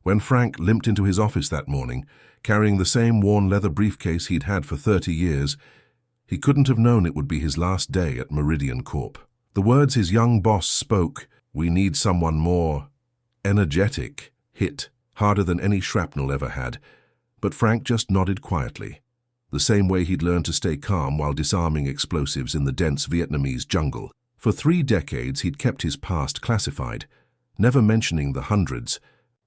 When Frank limped into his office that morning, carrying the same worn leather briefcase he'd had for 30 years, he couldn't have known it would be his last day at Meridian Corp. The words his young boss spoke, "We need someone more energetic," hit harder than any shrapnel ever had, but Frank just nodded quietly, the same way he'd learned to stay calm while disarming explosives in the dense Vietnamese jungle. For 3 decades he'd kept his past classified, never mentioning the hundreds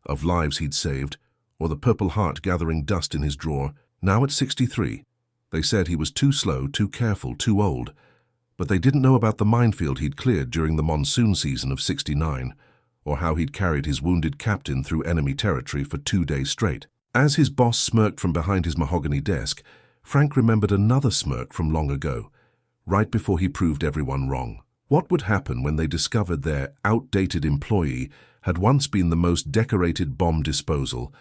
of lives he'd saved or the Purple Heart gathering dust in his drawer. Now at 63, they said he was too slow, too careful, too old, but they didn't know about the minefield he'd cleared during the monsoon season of '69, or how he'd carried his wounded captain through enemy territory for 2 days straight. As his boss smirked from behind his mahogany desk, Frank remembered another smirk from long ago, right before he proved everyone wrong. What would happen when they discovered their outdated employee had once been the most decorated bomb disposal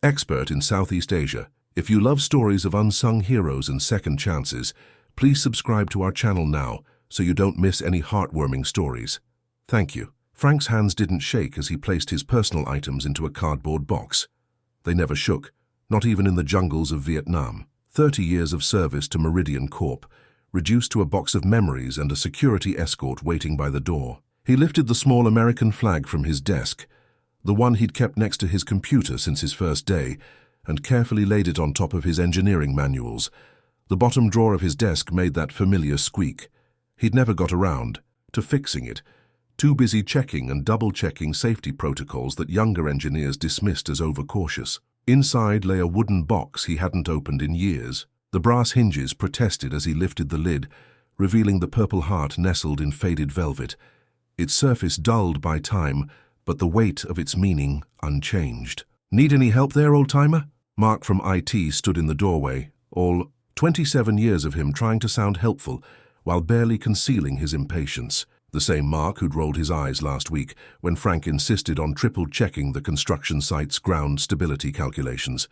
expert in Southeast Asia? If you love stories of unsung heroes and second chances, please subscribe to our channel now so you don't miss any heartwarming stories. Thank you. Frank's hands didn't shake as he placed his personal items into a cardboard box. They never shook, not even in the jungles of Vietnam. 30 years of service to Meridian Corp, reduced to a box of memories and a security escort waiting by the door. He lifted the small American flag from his desk, the one he'd kept next to his computer since his first day, and carefully laid it on top of his engineering manuals. The bottom drawer of his desk made that familiar squeak. He'd never got around to fixing it, too busy checking and double-checking safety protocols that younger engineers dismissed as overcautious. Inside lay a wooden box he hadn't opened in years. The brass hinges protested as he lifted the lid, revealing the Purple Heart nestled in faded velvet, its surface dulled by time, but the weight of its meaning unchanged. "Need any help there, old-timer?" Mark from IT stood in the doorway, all 27 years of him trying to sound helpful while barely concealing his impatience. The same Mark who'd rolled his eyes last week when Frank insisted on triple-checking the construction site's ground stability calculations.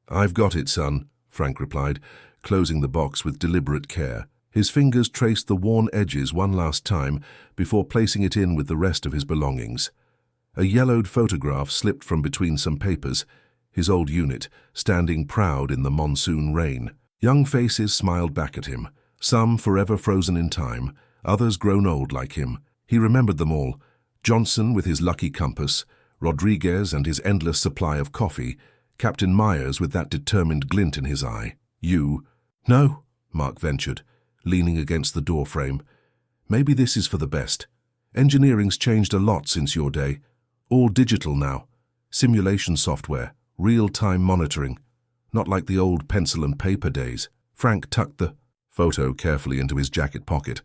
"I've got it, son," Frank replied, closing the box with deliberate care. His fingers traced the worn edges one last time before placing it in with the rest of his belongings. A yellowed photograph slipped from between some papers, his old unit, standing proud in the monsoon rain. Young faces smiled back at him, some forever frozen in time, others grown old like him. He remembered them all: Johnson with his lucky compass, Rodriguez and his endless supply of coffee, Captain Myers with that determined glint in his eye. "You?" "No," Mark ventured, leaning against the doorframe. "Maybe this is for the best. Engineering's changed a lot since your day. All digital now. Simulation software, real-time monitoring. Not like the old pencil and paper days." Frank tucked the photo carefully into his jacket pocket.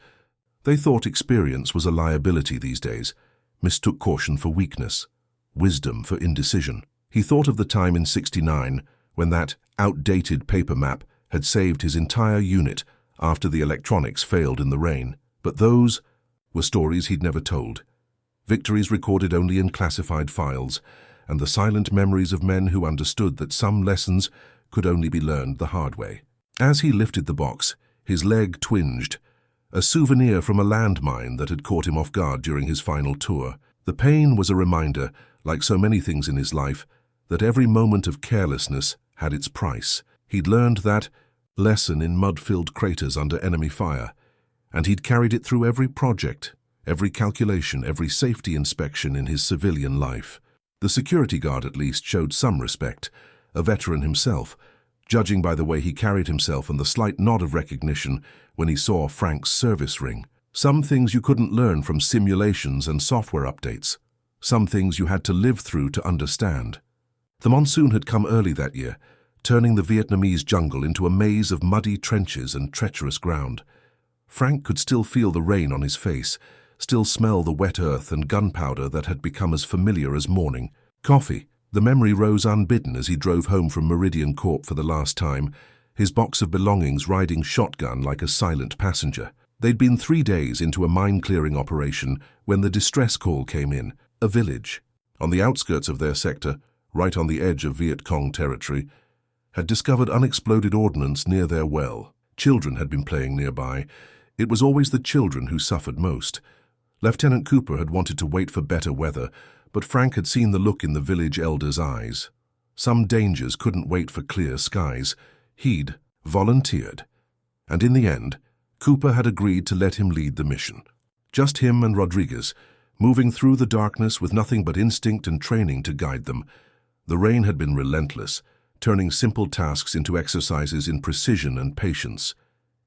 They thought experience was a liability these days, mistook caution for weakness, wisdom for indecision. He thought of the time in '69 when that outdated paper map had saved his entire unit after the electronics failed in the rain. But those were stories he'd never told, victories recorded only in classified files, and the silent memories of men who understood that some lessons could only be learned the hard way. As he lifted the box, his leg twinged, a souvenir from a landmine that had caught him off guard during his final tour. The pain was a reminder, like so many things in his life, that every moment of carelessness had its price. He'd learned that lesson in mud-filled craters under enemy fire, and he'd carried it through every project, every calculation, every safety inspection in his civilian life. The security guard at least showed some respect, a veteran himself, judging by the way he carried himself and the slight nod of recognition when he saw Frank's service ring. Some things you couldn't learn from simulations and software updates. Some things you had to live through to understand. The monsoon had come early that year, turning the Vietnamese jungle into a maze of muddy trenches and treacherous ground. Frank could still feel the rain on his face, still smell the wet earth and gunpowder that had become as familiar as morning. Coffee. The memory rose unbidden as he drove home from Meridian Corp for the last time, his box of belongings riding shotgun like a silent passenger. They'd been 3 days into a mine-clearing operation when the distress call came in. A village, on the outskirts of their sector, right on the edge of Viet Cong territory, had discovered unexploded ordnance near their well. Children had been playing nearby. It was always the children who suffered most. Lieutenant Cooper had wanted to wait for better weather, But Frank had seen the look in the village elder's eyes. Some dangers couldn't wait for clear skies. He'd volunteered. And in the end, Cooper had agreed to let him lead the mission. Just him and Rodriguez, moving through the darkness with nothing but instinct and training to guide them. The rain had been relentless, turning simple tasks into exercises in precision and patience.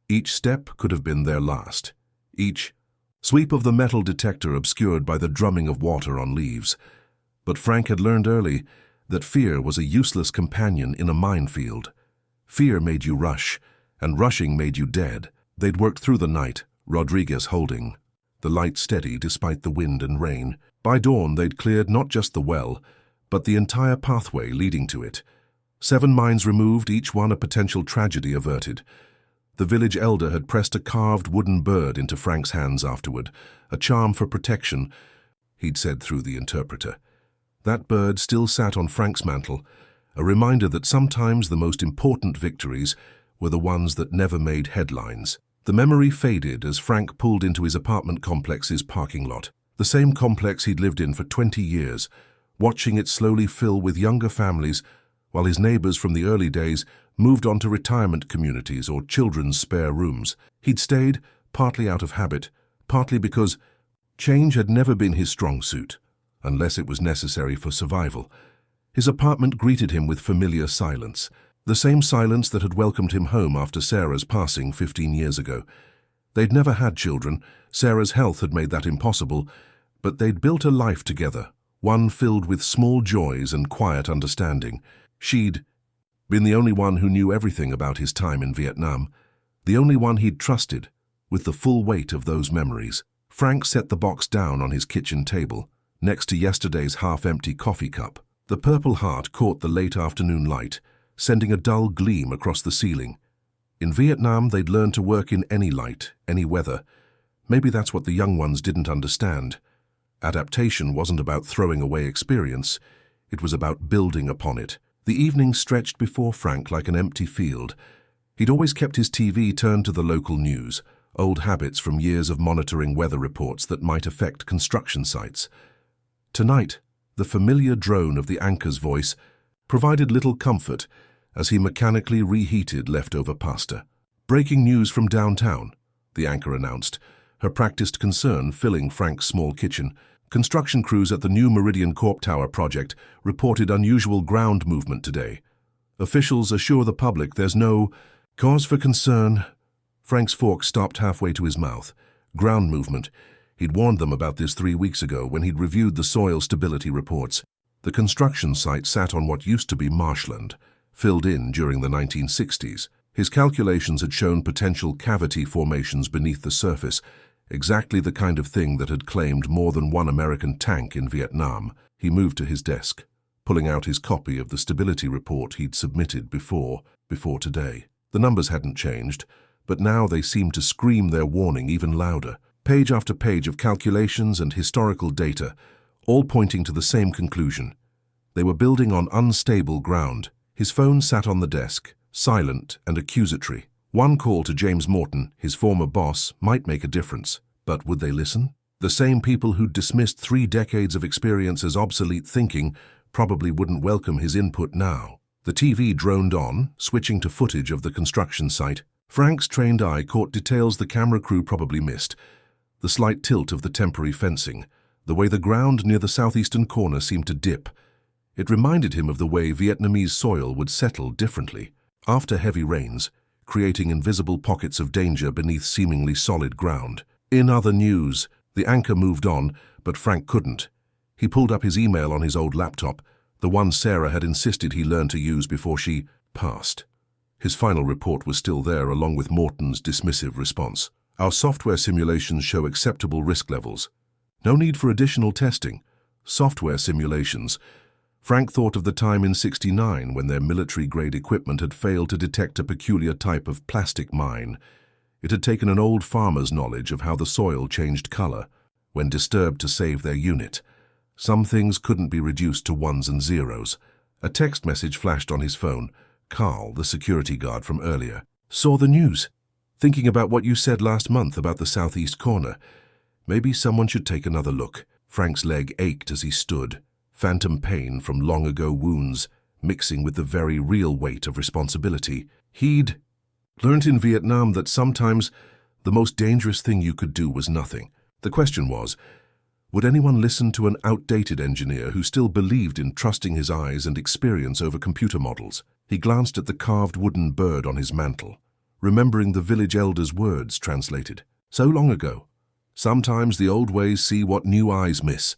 Each step could have been their last. Each sweep of the metal detector obscured by the drumming of water on leaves. But Frank had learned early that fear was a useless companion in a minefield. Fear made you rush, and rushing made you dead. They'd worked through the night, Rodriguez holding, the light steady despite the wind and rain. By dawn, they'd cleared not just the well, but the entire pathway leading to it. 7 mines removed, each one a potential tragedy averted. The village elder had pressed a carved wooden bird into Frank's hands afterward, a charm for protection, he'd said through the interpreter. That bird still sat on Frank's mantle, a reminder that sometimes the most important victories were the ones that never made headlines. The memory faded as Frank pulled into his apartment complex's parking lot, the same complex he'd lived in for 20 years, watching it slowly fill with younger families, while his neighbors from the early days moved on to retirement communities or children's spare rooms. He'd stayed, partly out of habit, partly because change had never been his strong suit, unless it was necessary for survival. His apartment greeted him with familiar silence, the same silence that had welcomed him home after Sarah's passing 15 years ago. They'd never had children, Sarah's health had made that impossible, but they'd built a life together, one filled with small joys and quiet understanding. She'd been the only one who knew everything about his time in Vietnam, the only one he'd trusted, with the full weight of those memories. Frank set the box down on his kitchen table, next to yesterday's half-empty coffee cup. The Purple Heart caught the late afternoon light, sending a dull gleam across the ceiling. In Vietnam, they'd learned to work in any light, any weather. Maybe that's what the young ones didn't understand. Adaptation wasn't about throwing away experience, it was about building upon it. The evening stretched before Frank like an empty field. He'd always kept his TV turned to the local news, old habits from years of monitoring weather reports that might affect construction sites. Tonight, the familiar drone of the anchor's voice provided little comfort as he mechanically reheated leftover pasta. "Breaking news from downtown," the anchor announced, her practiced concern filling Frank's small kitchen. Construction crews at the new Meridian Corp Tower project reported unusual ground movement today. Officials assure the public there's no cause for concern. Frank's fork stopped halfway to his mouth. Ground movement. He'd warned them about this 3 weeks ago when he'd reviewed the soil stability reports. The construction site sat on what used to be marshland, filled in during the 1960s. His calculations had shown potential cavity formations beneath the surface, exactly the kind of thing that had claimed more than one American tank in Vietnam. He moved to his desk, pulling out his copy of the stability report he'd submitted before today. The numbers hadn't changed, but now they seemed to scream their warning even louder. Page after page of calculations and historical data, all pointing to the same conclusion. They were building on unstable ground. His phone sat on the desk, silent and accusatory. One call to James Morton, his former boss, might make a difference. But would they listen? The same people who'd dismissed 3 decades of experience as obsolete thinking probably wouldn't welcome his input now. The TV droned on, switching to footage of the construction site. Frank's trained eye caught details the camera crew probably missed. The slight tilt of the temporary fencing, the way the ground near the southeastern corner seemed to dip. It reminded him of the way Vietnamese soil would settle differently, after heavy rains, creating invisible pockets of danger beneath seemingly solid ground. In other news, the anchor moved on, but Frank couldn't. He pulled up his email on his old laptop, the one Sarah had insisted he learn to use before she passed. His final report was still there, along with Morton's dismissive response. "Our software simulations show acceptable risk levels. No need for additional testing. Software simulations." Frank thought of the time in '69 when their military-grade equipment had failed to detect a peculiar type of plastic mine. It had taken an old farmer's knowledge of how the soil changed color when disturbed to save their unit. Some things couldn't be reduced to ones and zeros. A text message flashed on his phone. Carl, the security guard from earlier, "Saw the news. Thinking about what you said last month about the southeast corner. Maybe someone should take another look." Frank's leg ached as he stood, phantom pain from long-ago wounds mixing with the very real weight of responsibility. He'd learnt in Vietnam that sometimes the most dangerous thing you could do was nothing. The question was, would anyone listen to an outdated engineer who still believed in trusting his eyes and experience over computer models? He glanced at the carved wooden bird on his mantle, remembering the village elder's words translated. So long ago. Sometimes the old ways see what new eyes miss.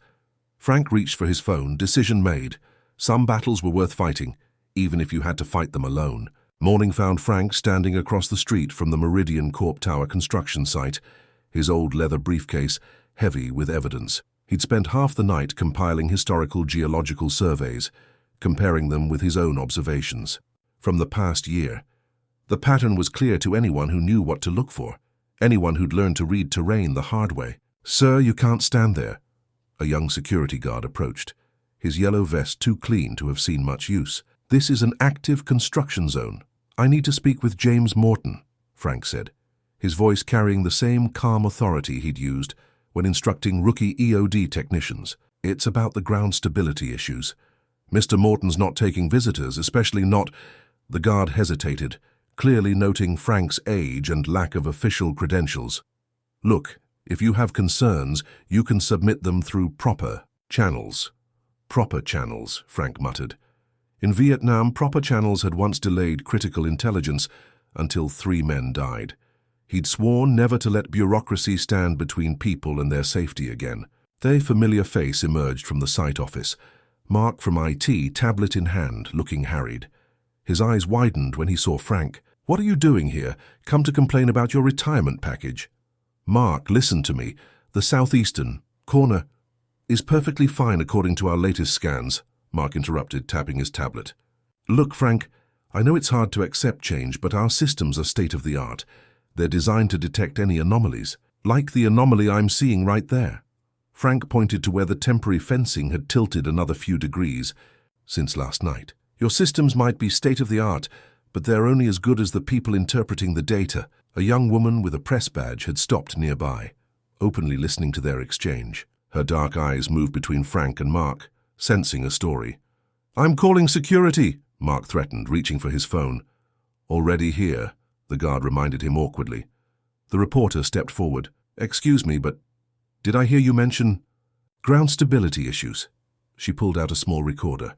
Frank reached for his phone, decision made. Some battles were worth fighting, even if you had to fight them alone. Morning found Frank standing across the street from the Meridian Corp Tower construction site, his old leather briefcase heavy with evidence. He'd spent half the night compiling historical geological surveys, comparing them with his own observations. From the past year, the pattern was clear to anyone who knew what to look for, anyone who'd learned to read terrain the hard way. "Sir, you can't stand there." A young security guard approached, his yellow vest too clean to have seen much use. "This is an active construction zone. I need to speak with James Morton," Frank said, his voice carrying the same calm authority he'd used when instructing rookie EOD technicians. "It's about the ground stability issues. Mr. Morton's not taking visitors, especially not—" The guard hesitated, clearly noting Frank's age and lack of official credentials. "Look, if you have concerns, you can submit them through proper channels." "Proper channels," Frank muttered. In Vietnam, proper channels had once delayed critical intelligence until 3 men died. He'd sworn never to let bureaucracy stand between people and their safety again. A familiar face emerged from the site office, Mark from IT, tablet in hand, looking harried. His eyes widened when he saw Frank. "What are you doing here? Come to complain about your retirement package?" "Mark, listen to me. The southeastern corner is perfectly fine according to our latest scans," Mark interrupted, tapping his tablet. "Look, Frank, I know it's hard to accept change, but our systems are state-of-the-art. They're designed to detect any anomalies, like the anomaly I'm seeing right there." Frank pointed to where the temporary fencing had tilted another few degrees since last night. "Your systems might be state-of-the-art, but they're only as good as the people interpreting the data." A young woman with a press badge had stopped nearby, openly listening to their exchange. Her dark eyes moved between Frank and Mark, sensing a story. "I'm calling security," Mark threatened, reaching for his phone. "Already here," the guard reminded him awkwardly. The reporter stepped forward. "Excuse me, but did I hear you mention ground stability issues?" She pulled out a small recorder.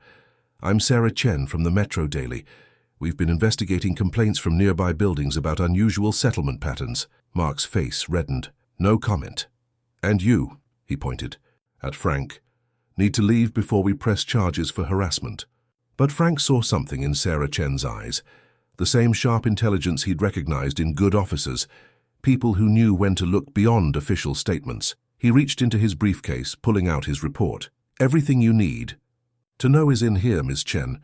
"I'm Sarah Chen from the Metro Daily. We've been investigating complaints from nearby buildings about unusual settlement patterns." Mark's face reddened. "No comment." "And you," he pointed at Frank, "need to leave before we press charges for harassment." But Frank saw something in Sarah Chen's eyes, the same sharp intelligence he'd recognized in good officers, people who knew when to look beyond official statements. He reached into his briefcase, pulling out his report. "Everything you need to know is in here, Ms. Chen,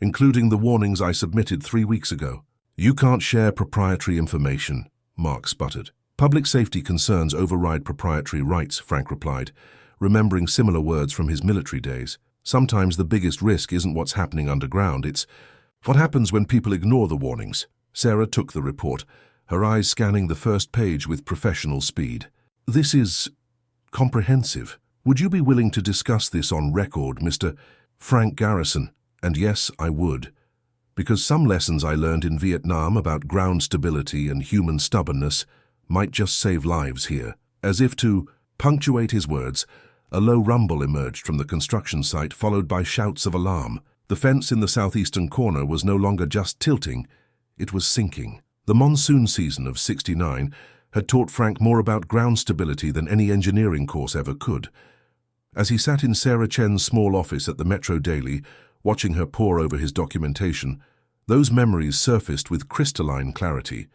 including the warnings I submitted 3 weeks ago." "You can't share proprietary information," Mark sputtered. "Public safety concerns override proprietary rights," Frank replied, remembering similar words from his military days. "Sometimes the biggest risk isn't what's happening underground, it's what happens when people ignore the warnings." Sarah took the report, her eyes scanning the first page with professional speed. "This is comprehensive. Would you be willing to discuss this on record, Mr. Frank Garrison?" And yes, I would. Because some lessons I learned in Vietnam about ground stability and human stubbornness might just save lives here. As if to punctuate his words, a low rumble emerged from the construction site, followed by shouts of alarm. The fence in the southeastern corner was no longer just tilting, it was sinking. The monsoon season of '69 had taught Frank more about ground stability than any engineering course ever could. As he sat in Sarah Chen's small office at the Metro Daily, watching her pore over his documentation, those memories surfaced with crystalline clarity.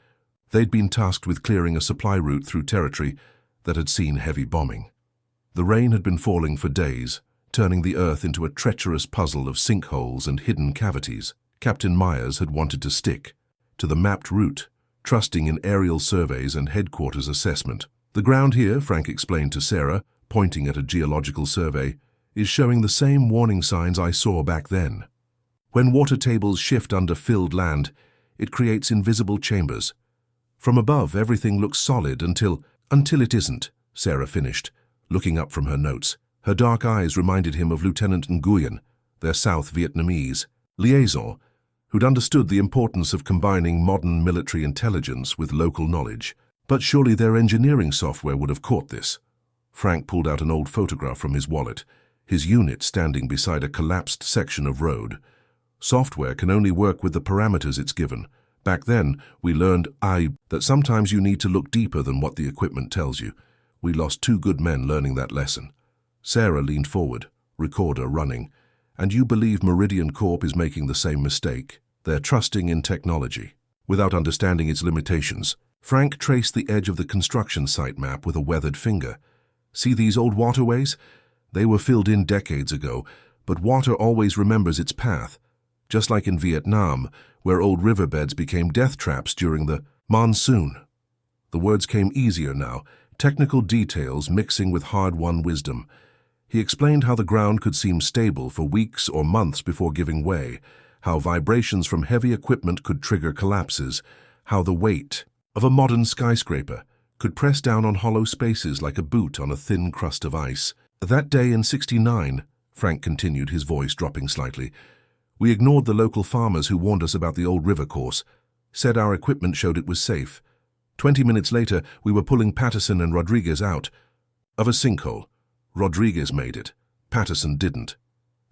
They'd been tasked with clearing a supply route through territory that had seen heavy bombing. The rain had been falling for days, turning the earth into a treacherous puzzle of sinkholes and hidden cavities. Captain Myers had wanted to stick to the mapped route, trusting in aerial surveys and headquarters assessment. "The ground here," Frank explained to Sarah, pointing at a geological survey, "is showing the same warning signs I saw back then. When water tables shift under filled land, it creates invisible chambers. From above, everything looks solid until it isn't," Sarah finished, looking up from her notes. Her dark eyes reminded him of Lieutenant Nguyen, their South Vietnamese liaison, who'd understood the importance of combining modern military intelligence with local knowledge. But surely their engineering software would have caught this. Frank pulled out an old photograph from his wallet, his unit standing beside a collapsed section of road. Software can only work with the parameters it's given. Back then, we learned that sometimes you need to look deeper than what the equipment tells you. We lost 2 good men learning that lesson. Sarah leaned forward, recorder running. And you believe Meridian Corp is making the same mistake? They're trusting in technology, without understanding its limitations. Frank traced the edge of the construction site map with a weathered finger. See these old waterways? They were filled in decades ago, but water always remembers its path. Just like in Vietnam, where old riverbeds became death traps during the monsoon. The words came easier now, technical details mixing with hard-won wisdom. He explained how the ground could seem stable for weeks or months before giving way, how vibrations from heavy equipment could trigger collapses, how the weight of a modern skyscraper could press down on hollow spaces like a boot on a thin crust of ice. That day in '69, Frank continued, his voice dropping slightly, we ignored the local farmers who warned us about the old river course, said our equipment showed it was safe. 20 minutes later, we were pulling Patterson and Rodriguez out of a sinkhole. Rodriguez made it. Patterson didn't.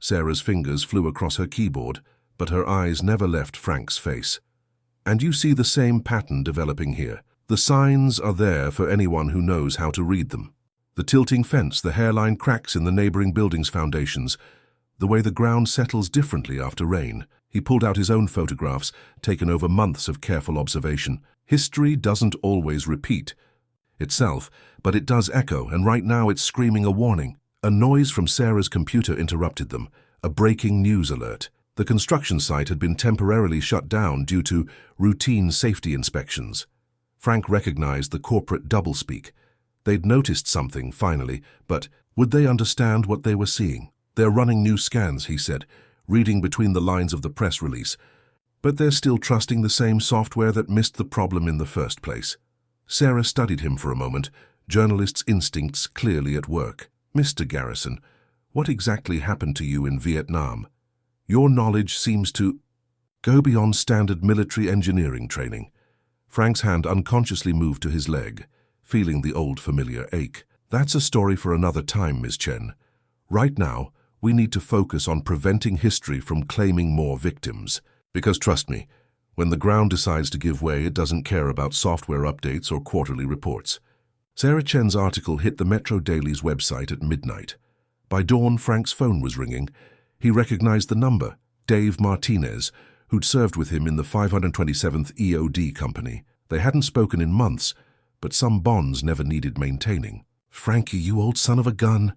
Sarah's fingers flew across her keyboard, but her eyes never left Frank's face. And you see the same pattern developing here. The signs are there for anyone who knows how to read them. The tilting fence, the hairline cracks in the neighboring building's foundations, the way the ground settles differently after rain. He pulled out his own photographs, taken over months of careful observation. History doesn't always repeat itself, but it does echo, and right now it's screaming a warning. A noise from Sarah's computer interrupted them, a breaking news alert. The construction site had been temporarily shut down due to routine safety inspections. Frank recognized the corporate doublespeak. They'd noticed something, finally, but would they understand what they were seeing? They're running new scans, he said, reading between the lines of the press release. But they're still trusting the same software that missed the problem in the first place. Sarah studied him for a moment, journalist's instincts clearly at work. Mr. Garrison, what exactly happened to you in Vietnam? Your knowledge seems to go beyond standard military engineering training. Frank's hand unconsciously moved to his leg, feeling the old familiar ache. That's a story for another time, Ms. Chen. Right now, we need to focus on preventing history from claiming more victims. Because trust me, when the ground decides to give way, it doesn't care about software updates or quarterly reports. Sarah Chen's article hit the Metro Daily's website at midnight. By dawn, Frank's phone was ringing. He recognized the number, Dave Martinez, who'd served with him in the 527th EOD Company. They hadn't spoken in months, but some bonds never needed maintaining. Frankie, you old son of a gun.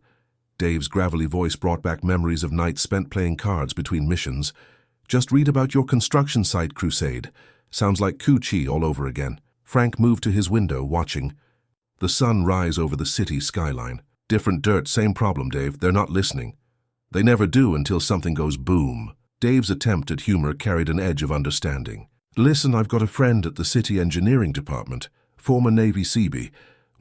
Dave's gravelly voice brought back memories of nights spent playing cards between missions. Just read about your construction site crusade. Sounds like Ku Chi all over again. Frank moved to his window, watching the sun rise over the city skyline. Different dirt, same problem, Dave. They're not listening. They never do until something goes boom. Dave's attempt at humor carried an edge of understanding. Listen, I've got a friend at the city engineering department, former Navy Seabee.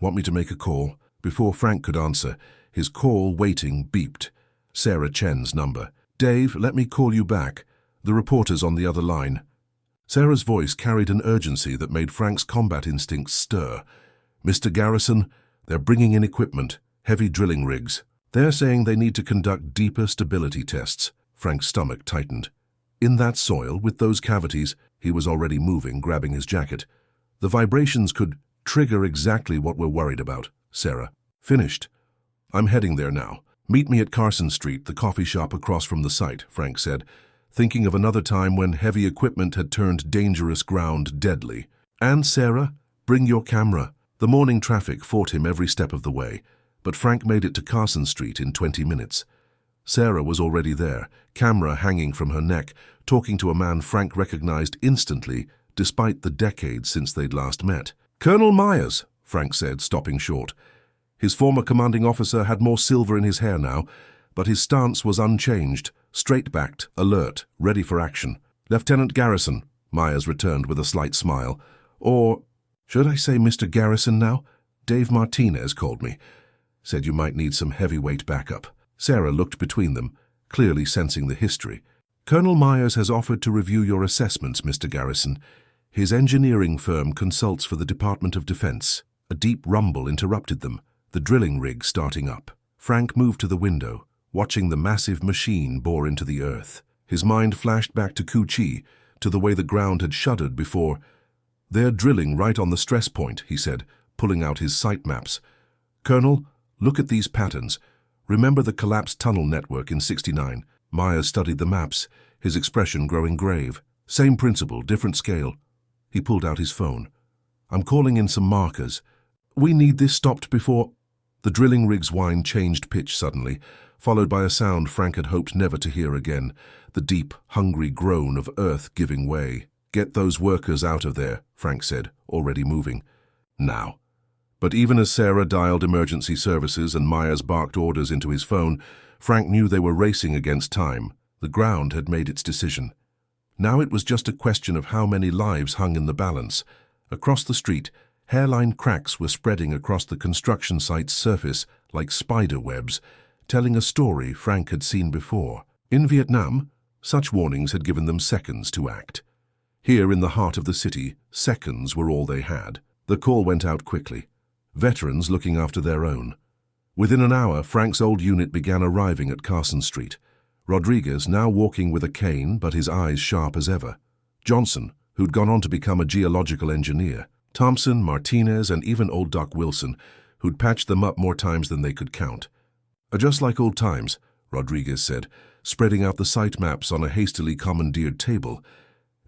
Want me to make a call? Before Frank could answer, his call waiting beeped. Sarah Chen's number. Dave, let me call you back. The reporter's on the other line. Sarah's voice carried an urgency that made Frank's combat instincts stir. Mr. Garrison, they're bringing in equipment, heavy drilling rigs. They're saying they need to conduct deeper stability tests. Frank's stomach tightened. In that soil, with those cavities, he was already moving, grabbing his jacket. The vibrations could trigger exactly what we're worried about. Sarah. Finished. I'm heading there now. Meet me at Carson Street, the coffee shop across from the site, Frank said, thinking of another time when heavy equipment had turned dangerous ground deadly. And Sarah, bring your camera. The morning traffic fought him every step of the way, but Frank made it to Carson Street in 20 minutes. Sarah was already there, camera hanging from her neck, talking to a man Frank recognized instantly, despite the decades since they'd last met. Colonel Myers, Frank said, stopping short. His former commanding officer had more silver in his hair now, but his stance was unchanged, straight-backed, alert, ready for action. Lieutenant Garrison, Myers returned with a slight smile. Or, should I say Mr. Garrison now? Dave Martinez called me. Said you might need some heavyweight backup. Sarah looked between them, clearly sensing the history. Colonel Myers has offered to review your assessments, Mr. Garrison. His engineering firm consults for the Department of Defense. A deep rumble interrupted them, the drilling rig starting up. Frank moved to the window, watching the massive machine bore into the earth. His mind flashed back to Ku-Chi, to the way the ground had shuddered before. "They're drilling right on the stress point," he said, pulling out his site maps. "Colonel, look at these patterns. Remember the collapsed tunnel network in '69? Myers studied the maps, his expression growing grave. "Same principle, different scale." He pulled out his phone. "I'm calling in some markers. We need this stopped before—" The drilling rig's whine changed pitch suddenly, followed by a sound Frank had hoped never to hear again, the deep, hungry groan of earth giving way. "Get those workers out of there," Frank said, already moving. "Now." But even as Sarah dialed emergency services and Myers barked orders into his phone, Frank knew they were racing against time. The ground had made its decision. Now it was just a question of how many lives hung in the balance. Across the street, hairline cracks were spreading across the construction site's surface like spider webs, telling a story Frank had seen before. In Vietnam, such warnings had given them seconds to act. Here in the heart of the city, seconds were all they had. The call went out quickly. Veterans looking after their own. Within an hour, Frank's old unit began arriving at Carson Street. Rodriguez, now walking with a cane but his eyes sharp as ever. Johnson, who'd gone on to become a geological engineer. Thompson, Martinez, and even old Doc Wilson, who'd patched them up more times than they could count. "Just like old times," Rodriguez said, spreading out the site maps on a hastily commandeered table.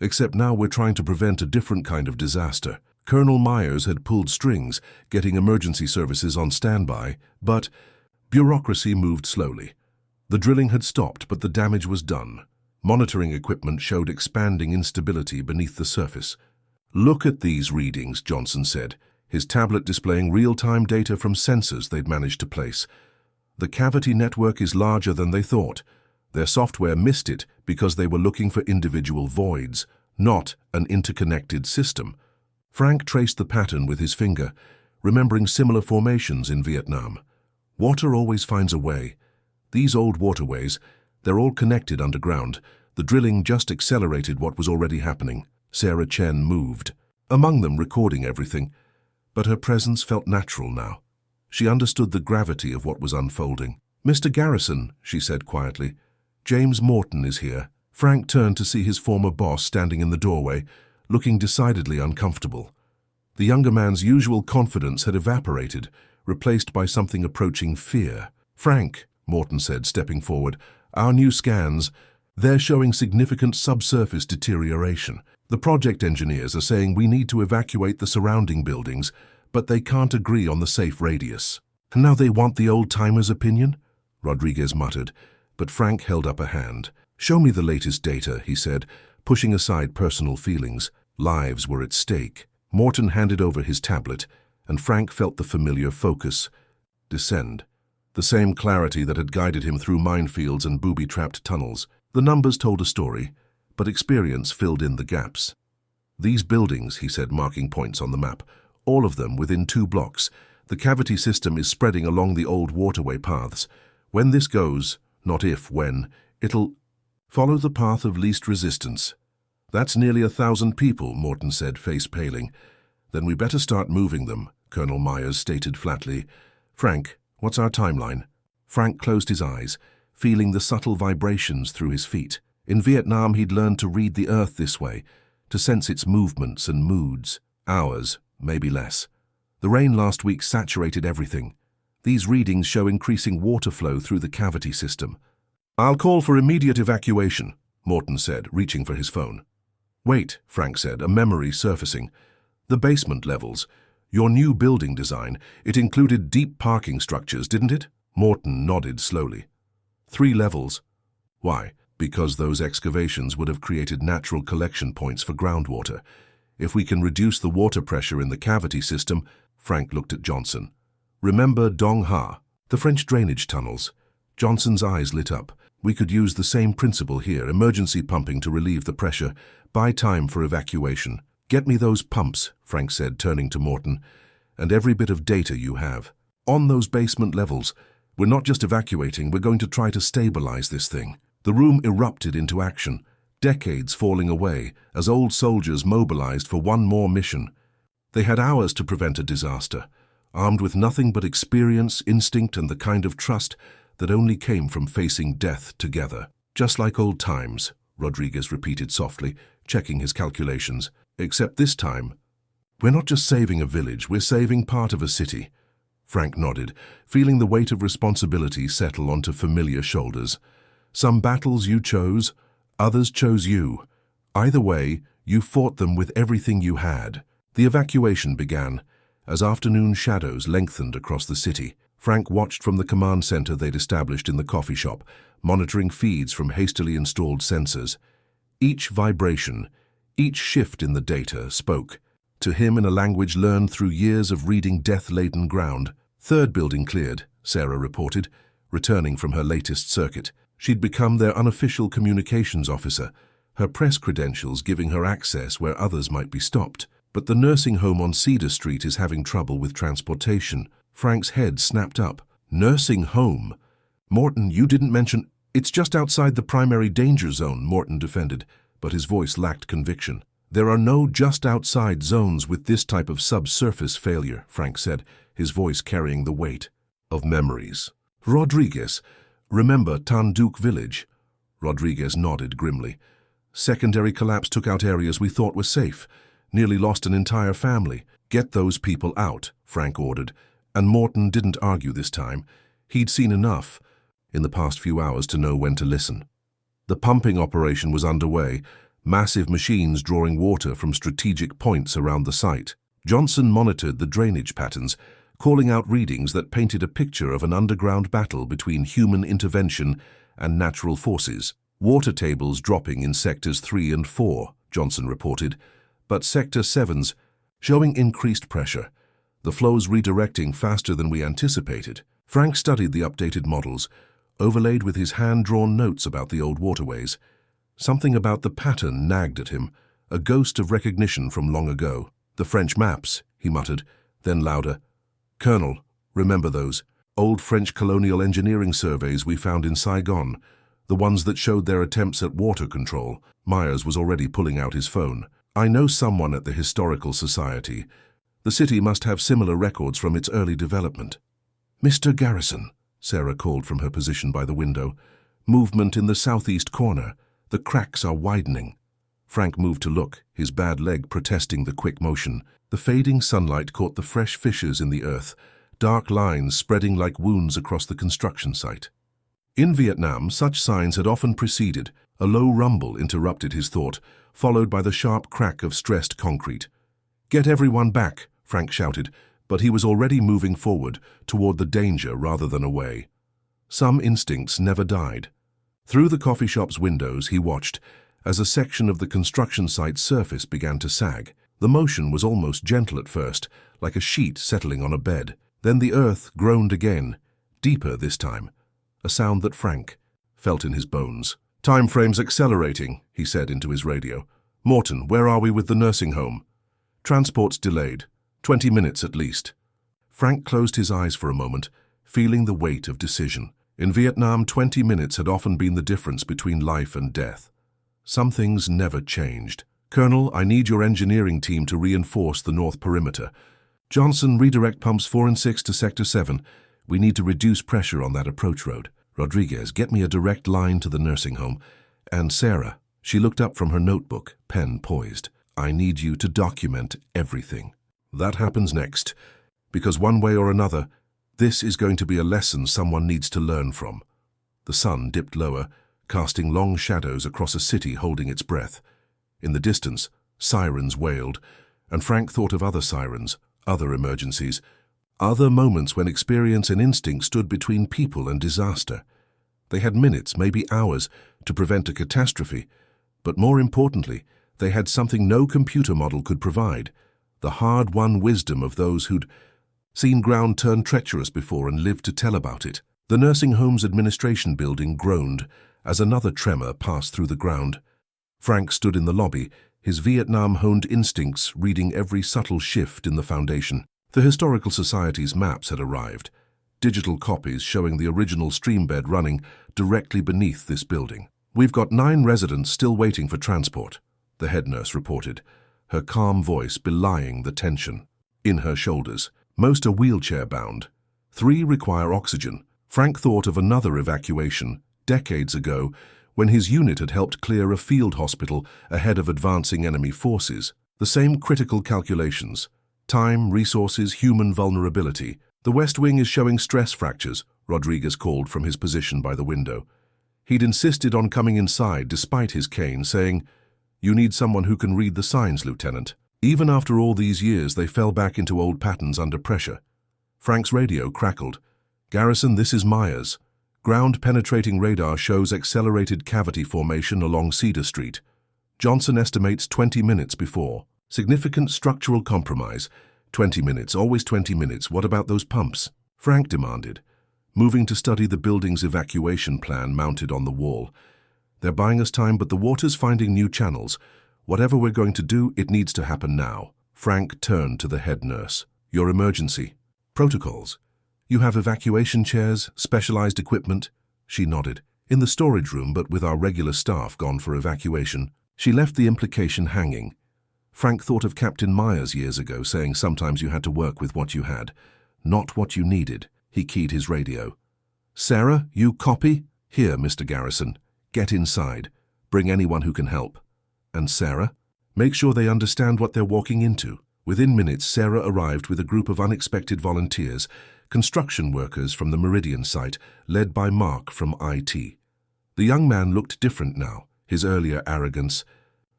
"Except now we're trying to prevent a different kind of disaster." Colonel Myers had pulled strings, getting emergency services on standby, but bureaucracy moved slowly. The drilling had stopped, but the damage was done. Monitoring equipment showed expanding instability beneath the surface. "Look at these readings," Johnson said, his tablet displaying real-time data from sensors they'd managed to place. "The cavity network is larger than they thought. Their software missed it because they were looking for individual voids, not an interconnected system." Frank traced the pattern with his finger, remembering similar formations in Vietnam. Water always finds a way. These old waterways, they're all connected underground. The drilling just accelerated what was already happening. Sarah Chen moved, among them recording everything, but her presence felt natural now. She understood the gravity of what was unfolding. "Mr. Garrison," she said quietly, "James Morton is here." Frank turned to see his former boss standing in the doorway, looking decidedly uncomfortable. The younger man's usual confidence had evaporated, replaced by something approaching fear. "Frank," Morton said, stepping forward, "our new scans, they're showing significant subsurface deterioration. The project engineers are saying we need to evacuate the surrounding buildings, but they can't agree on the safe radius." "And now they want the old-timer's opinion?" Rodriguez muttered, but Frank held up a hand. "Show me the latest data," he said, pushing aside personal feelings. Lives were at stake. Morton handed over his tablet, and Frank felt the familiar focus descend. The same clarity that had guided him through minefields and booby-trapped tunnels. The numbers told a story, but experience filled in the gaps. "These buildings," he said, marking points on the map, "all of them within 2 blocks. The cavity system is spreading along the old waterway paths. When this goes, not if, when, it'll follow the path of least resistance." "That's nearly 1,000 people," Morton said, face paling. "Then we better start moving them," Colonel Myers stated flatly. "Frank, what's our timeline?" Frank closed his eyes, feeling the subtle vibrations through his feet. In Vietnam, he'd learned to read the earth this way, to sense its movements and moods. Hours, maybe less. The rain last week saturated everything. These readings show increasing water flow through the cavity system. "I'll call for immediate evacuation," Morton said, reaching for his phone. "Wait," Frank said, a memory surfacing. "The basement levels. Your new building design, it included deep parking structures, didn't it?" Morton nodded slowly. 3 levels. Why? Because those excavations would have created natural collection points for groundwater. If we can reduce the water pressure in the cavity system, Frank looked at Johnson. "Remember Dong Ha, the French drainage tunnels?" Johnson's eyes lit up. "We could use the same principle here, emergency pumping to relieve the pressure, buy time for evacuation." "Get me those pumps," Frank said, turning to Morton, "and every bit of data you have." On those basement levels. We're not just evacuating, we're going to try to stabilize this thing. The room erupted into action, decades falling away as old soldiers mobilized for one more mission. They had hours to prevent a disaster, armed with nothing but experience, instinct, and the kind of trust that only came from facing death together. Just like old times, Rodriguez repeated softly, checking his calculations. Except this time, we're not just saving a village, we're saving part of a city. Frank nodded, feeling the weight of responsibility settle onto familiar shoulders. Some battles you chose, others chose you. Either way, you fought them with everything you had. The evacuation began. As afternoon shadows lengthened across the city, Frank watched from the command center they'd established in the coffee shop, monitoring feeds from hastily installed sensors. Each vibration, each shift in the data spoke to him in a language learned through years of reading death-laden ground. Third building cleared, Sarah reported, returning from her latest circuit. She'd become their unofficial communications officer, her press credentials giving her access where others might be stopped. But the nursing home on Cedar Street is having trouble with transportation. Frank's head snapped up. Nursing home? Morton, you didn't mention— It's just outside the primary danger zone, Morton defended, but his voice lacked conviction. There are no just outside zones with this type of subsurface failure, Frank said, his voice carrying the weight of memories. Rodriguez, remember Tanduc Village? Rodriguez nodded grimly. Secondary collapse took out areas we thought were safe. Nearly lost an entire family. Get those people out, Frank ordered, and Morton didn't argue this time. He'd seen enough in the past few hours to know when to listen. The pumping operation was underway, massive machines drawing water from strategic points around the site. Johnson monitored the drainage patterns, calling out readings that painted a picture of an underground battle between human intervention and natural forces. Water tables dropping in sectors 3 and 4, Johnson reported, but Sector 7's showing increased pressure, the flows redirecting faster than we anticipated. Frank studied the updated models, overlaid with his hand-drawn notes about the old waterways. Something about the pattern nagged at him, a ghost of recognition from long ago. The French maps, he muttered, then louder. Colonel, remember those old French colonial engineering surveys we found in Saigon, the ones that showed their attempts at water control? Myers was already pulling out his phone. I know someone at the Historical Society. The city must have similar records from its early development. Mr. Garrison, Sarah called from her position by the window. Movement in the southeast corner. The cracks are widening. Frank moved to look, his bad leg protesting the quick motion. The fading sunlight caught the fresh fissures in the earth, dark lines spreading like wounds across the construction site. In Vietnam, such signs had often preceded. A low rumble interrupted his thought, followed by the sharp crack of stressed concrete. Get everyone back, Frank shouted, but he was already moving forward, toward the danger rather than away. Some instincts never died. Through the coffee shop's windows he watched, as a section of the construction site's surface began to sag. The motion was almost gentle at first, like a sheet settling on a bed. Then the earth groaned again, deeper this time, a sound that Frank felt in his bones. Time frame's accelerating, he said into his radio. Morton, where are we with the nursing home? Transport's delayed. 20 minutes at least. Frank closed his eyes for a moment, feeling the weight of decision. In Vietnam, 20 minutes had often been the difference between life and death. Some things never changed. Colonel, I need your engineering team to reinforce the north perimeter. Johnson, redirect pumps 4 and 6 to Sector 7. We need to reduce pressure on that approach road. Rodriguez, get me a direct line to the nursing home. And Sarah, she looked up from her notebook, pen poised. I need you to document everything. That happens next, because one way or another, this is going to be a lesson someone needs to learn from. The sun dipped lower, casting long shadows across a city holding its breath. In the distance, sirens wailed, and Frank thought of other sirens, other emergencies, other moments when experience and instinct stood between people and disaster. They had minutes, maybe hours, to prevent a catastrophe, but more importantly, they had something no computer model could provide, the hard-won wisdom of those who'd seen ground turn treacherous before and lived to tell about it. The nursing home's administration building groaned as another tremor passed through the ground. Frank stood in the lobby, his Vietnam-honed instincts reading every subtle shift in the foundation. The Historical Society's maps had arrived, digital copies showing the original streambed running directly beneath this building. "We've got 9 residents still waiting for transport," the head nurse reported, her calm voice belying the tension in her shoulders. "Most are wheelchair-bound. 3 require oxygen." Frank thought of another evacuation, decades ago, when his unit had helped clear a field hospital ahead of advancing enemy forces. The same critical calculations: time, resources, human vulnerability. "The West Wing is showing stress fractures," Rodriguez called from his position by the window. He'd insisted on coming inside despite his cane, saying, "You need someone who can read the signs, Lieutenant." Even after all these years, they fell back into old patterns under pressure. Frank's radio crackled. "Garrison, this is Myers. Ground-penetrating radar shows accelerated cavity formation along Cedar Street. Johnson estimates 20 minutes before. Significant structural compromise. 20 minutes, always 20 minutes. What about those pumps?" Frank demanded, moving to study the building's evacuation plan mounted on the wall. "They're buying us time, but the water's finding new channels. Whatever we're going to do, it needs to happen now." Frank turned to the head nurse. "Your emergency protocols. You have evacuation chairs, specialized equipment?" She nodded. "In the storage room, but with our regular staff gone for evacuation." She left the implication hanging. Frank thought of Captain Myers years ago, saying sometimes you had to work with what you had, not what you needed. He keyed his radio. "Sarah, you copy?" "Here, Mr. Garrison. Get inside. Bring anyone who can help." "And Sarah?" "Make sure they understand what they're walking into." Within minutes, Sarah arrived with a group of unexpected volunteers, construction workers from the Meridian site, led by Mark from IT. The young man looked different now, his earlier arrogance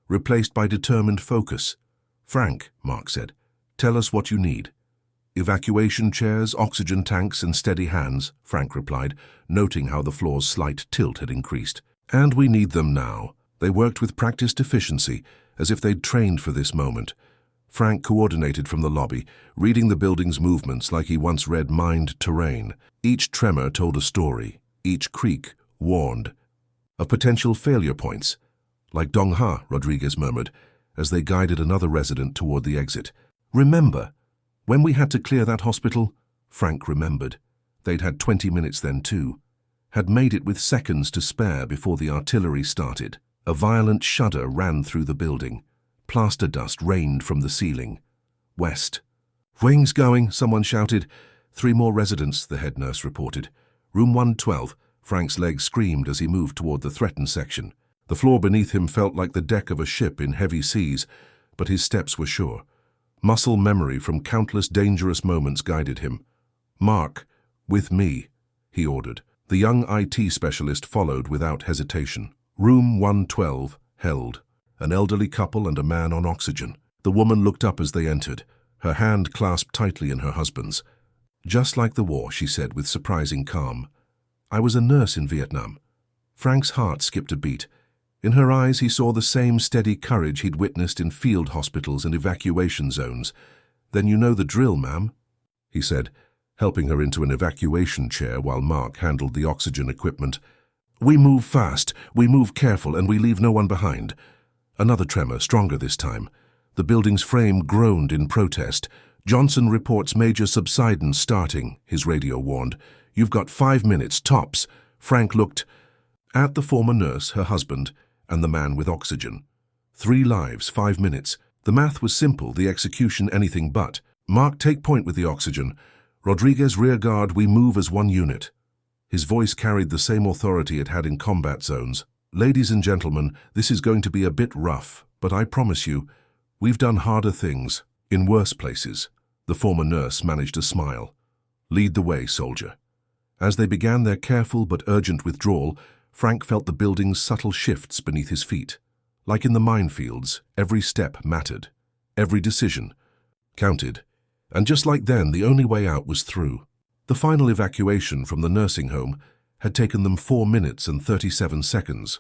replaced by determined focus. "Frank," Mark said, "tell us what you need." "Evacuation chairs, oxygen tanks, and steady hands," Frank replied, noting how the floor's slight tilt had increased. "And we need them now." They worked with practiced efficiency, as if they'd trained for this moment. Frank coordinated from the lobby, reading the building's movements like he once read mined terrain. Each tremor told a story, each creak warned of potential failure points. "Like Dongha," Rodriguez murmured, as they guided another resident toward the exit. "Remember, when we had to clear that hospital?" Frank remembered. They'd had 20 minutes then too. Had made it with seconds to spare before the artillery started. A violent shudder ran through the building. Plaster dust rained from the ceiling. "West." "Wings going," someone shouted. 3 more residents, the head nurse reported. "Room 112, Frank's legs screamed as he moved toward the threatened section. The floor beneath him felt like the deck of a ship in heavy seas, but his steps were sure. Muscle memory from countless dangerous moments guided him. "Mark, with me," he ordered. The young IT specialist followed without hesitation. Room 112 held. An elderly couple and a man on oxygen. The woman looked up as they entered, her hand clasped tightly in her husband's. "Just like the war," she said with surprising calm. "I was a nurse in Vietnam." Frank's heart skipped a beat. In her eyes he saw the same steady courage he'd witnessed in field hospitals and evacuation zones. "Then you know the drill, ma'am," he said, helping her into an evacuation chair while Mark handled the oxygen equipment. "We move fast, we move careful, and we leave no one behind." Another tremor, stronger this time. The building's frame groaned in protest. "Johnson reports major subsidence starting," his radio warned. "You've got 5 minutes, tops." Frank looked at the former nurse, her husband, and the man with oxygen. 3 lives, 5 minutes. The math was simple, the execution anything but. "Mark, take point with the oxygen. Rodriguez, rear guard, we move as one unit." His voice carried the same authority it had in combat zones. "Ladies and gentlemen, this is going to be a bit rough, but I promise you, we've done harder things, in worse places." The former nurse managed a smile. "Lead the way, soldier." As they began their careful but urgent withdrawal, Frank felt the building's subtle shifts beneath his feet. Like in the minefields, every step mattered. Every decision counted. And just like then, the only way out was through. The final evacuation from the nursing home had taken them 4 minutes and 37 seconds.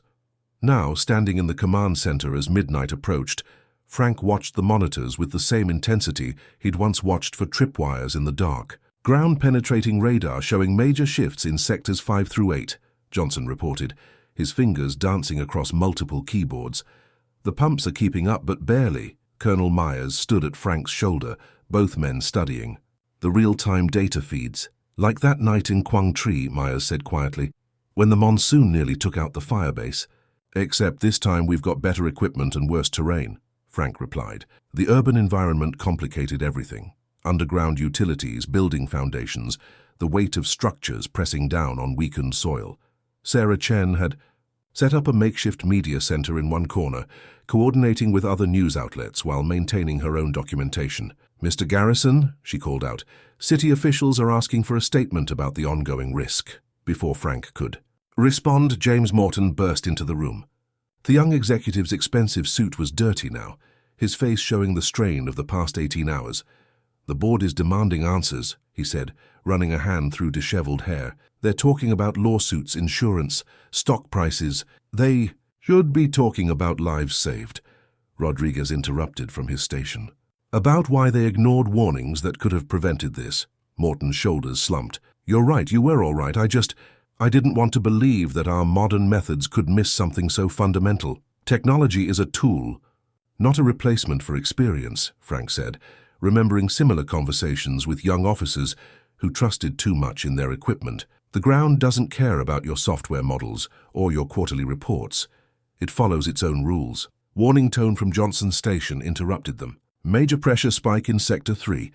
Now, standing in the command center as midnight approached, Frank watched the monitors with the same intensity he'd once watched for tripwires in the dark. "Ground-penetrating radar showing major shifts in sectors 5 through 8, Johnson reported, his fingers dancing across multiple keyboards. "The pumps are keeping up, but barely." Colonel Myers stood at Frank's shoulder, both men studying. The real-time data feeds. Like that night in Quang Tri, Myers said quietly, when the monsoon nearly took out the firebase. Except this time we've got better equipment and worse terrain, Frank replied. The urban environment complicated everything. Underground utilities, building foundations, the weight of structures pressing down on weakened soil. Sarah Chen had set up a makeshift media center in one corner, coordinating with other news outlets while maintaining her own documentation. "Mr. Garrison," she called out, "city officials are asking for a statement about the ongoing risk." Before Frank could respond, James Morton burst into the room. The young executive's expensive suit was dirty now, his face showing the strain of the past 18 hours. "The board is demanding answers," he said, running a hand through disheveled hair. "They're talking about lawsuits, insurance, stock prices. They should be talking about lives saved," Rodriguez interrupted from his station. "About why they ignored warnings that could have prevented this." Morton's shoulders slumped. "You're right, you were all right. I didn't want to believe that our modern methods could miss something so fundamental. Technology is a tool, not a replacement for experience," Frank said, remembering similar conversations with young officers who trusted too much in their equipment. "The ground doesn't care about your software models or your quarterly reports. It follows its own rules." Warning tone from Johnson's station interrupted them. "Major pressure spike in Sector 3.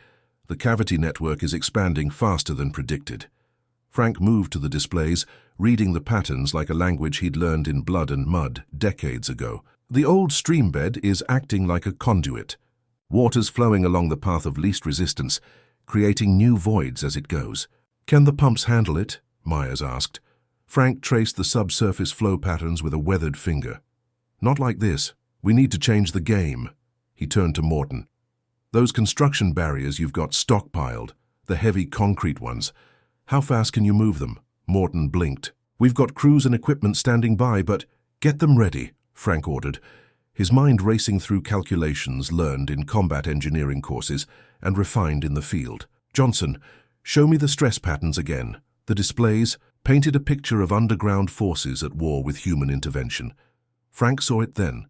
The cavity network is expanding faster than predicted." Frank moved to the displays, reading the patterns like a language he'd learned in blood and mud decades ago. "The old stream bed is acting like a conduit. Water's flowing along the path of least resistance, creating new voids as it goes." "Can the pumps handle it?" Myers asked. Frank traced the subsurface flow patterns with a weathered finger. "Not like this. We need to change the game." He turned to Morton. "Those construction barriers you've got stockpiled, the heavy concrete ones, how fast can you move them?" Morton blinked. "We've got crews and equipment standing by, but get them ready," Frank ordered, his mind racing through calculations learned in combat engineering courses and refined in the field. "Johnson, show me the stress patterns again." The displays painted a picture of underground forces at war with human intervention. Frank saw it then,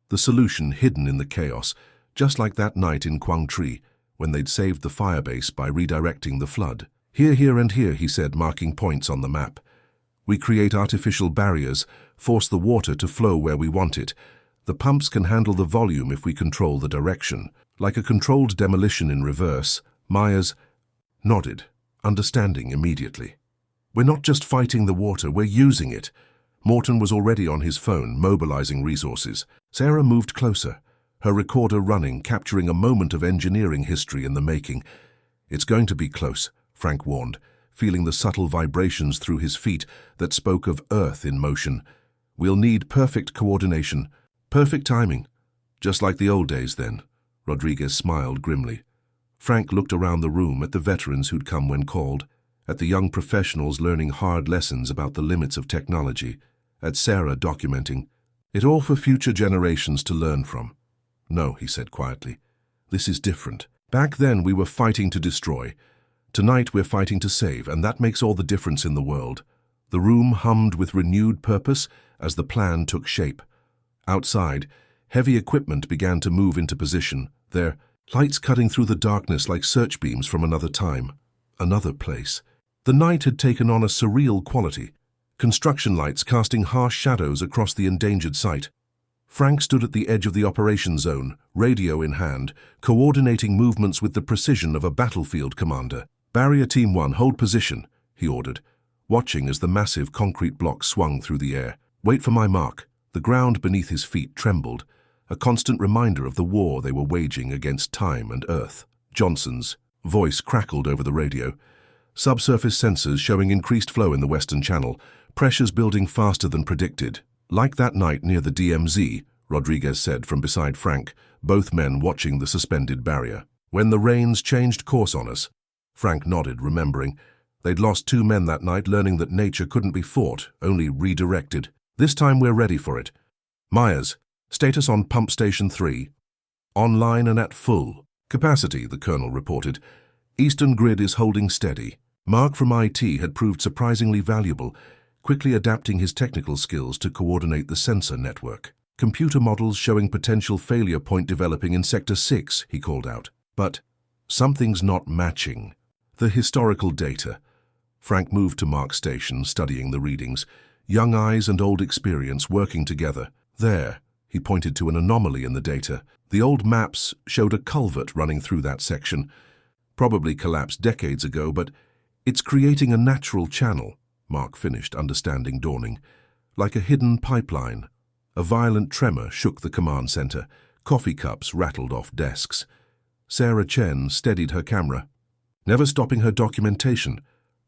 the solution hidden in the chaos, just like that night in Quang Tri, when they'd saved the firebase by redirecting the flood. "Here, here, and here," he said, marking points on the map. "We create artificial barriers, force the water to flow where we want it. The pumps can handle the volume if we control the direction." Like a controlled demolition in reverse, Myers nodded, understanding immediately. "We're not just fighting the water, we're using it." Morton was already on his phone, mobilizing resources. Sarah moved closer, her recorder running, capturing a moment of engineering history in the making. "It's going to be close," Frank warned, feeling the subtle vibrations through his feet that spoke of Earth in motion. "We'll need perfect coordination, perfect timing. Just like the old days then." Rodriguez smiled grimly. Frank looked around the room at the veterans who'd come when called, at the young professionals learning hard lessons about the limits of technology, at Sarah documenting. "It all for future generations to learn from." "No," he said quietly. "This is different. Back then we were fighting to destroy. Tonight we're fighting to save, and that makes all the difference in the world." The room hummed with renewed purpose as the plan took shape. Outside, heavy equipment began to move into position, their lights cutting through the darkness like search beams from another time, another place. The night had taken on a surreal quality, construction lights casting harsh shadows across the endangered site. Frank stood at the edge of the operation zone, radio in hand, coordinating movements with the precision of a battlefield commander. "Barrier Team 1, hold position," he ordered, watching as the massive concrete block swung through the air. "Wait for my mark." The ground beneath his feet trembled, a constant reminder of the war they were waging against time and Earth. Johnson's voice crackled over the radio. Subsurface sensors showing increased flow in the Western Channel, pressures building faster than predicted. "Like that night near the DMZ, Rodriguez said from beside Frank, both men watching the suspended barrier. "When the rains changed course on us." Frank nodded, remembering. They'd lost 2 men that night, learning that nature couldn't be fought, only redirected. "This time we're ready for it. Myers, status on Pump Station 3. Online and at full capacity," the colonel reported. "Eastern grid is holding steady." Mark from IT had proved surprisingly valuable, quickly adapting his technical skills to coordinate the sensor network. "Computer models showing potential failure point developing in Sector 6, he called out. "But something's not matching." The historical data. Frank moved to Mark's station, studying the readings. Young eyes and old experience working together. There, he pointed to an anomaly in the data. The old maps showed a culvert running through that section. Probably collapsed decades ago, but it's creating a natural channel, Mark finished, understanding dawning. Like a hidden pipeline. A violent tremor shook the command center. Coffee cups rattled off desks. Sarah Chen steadied her camera, never stopping her documentation.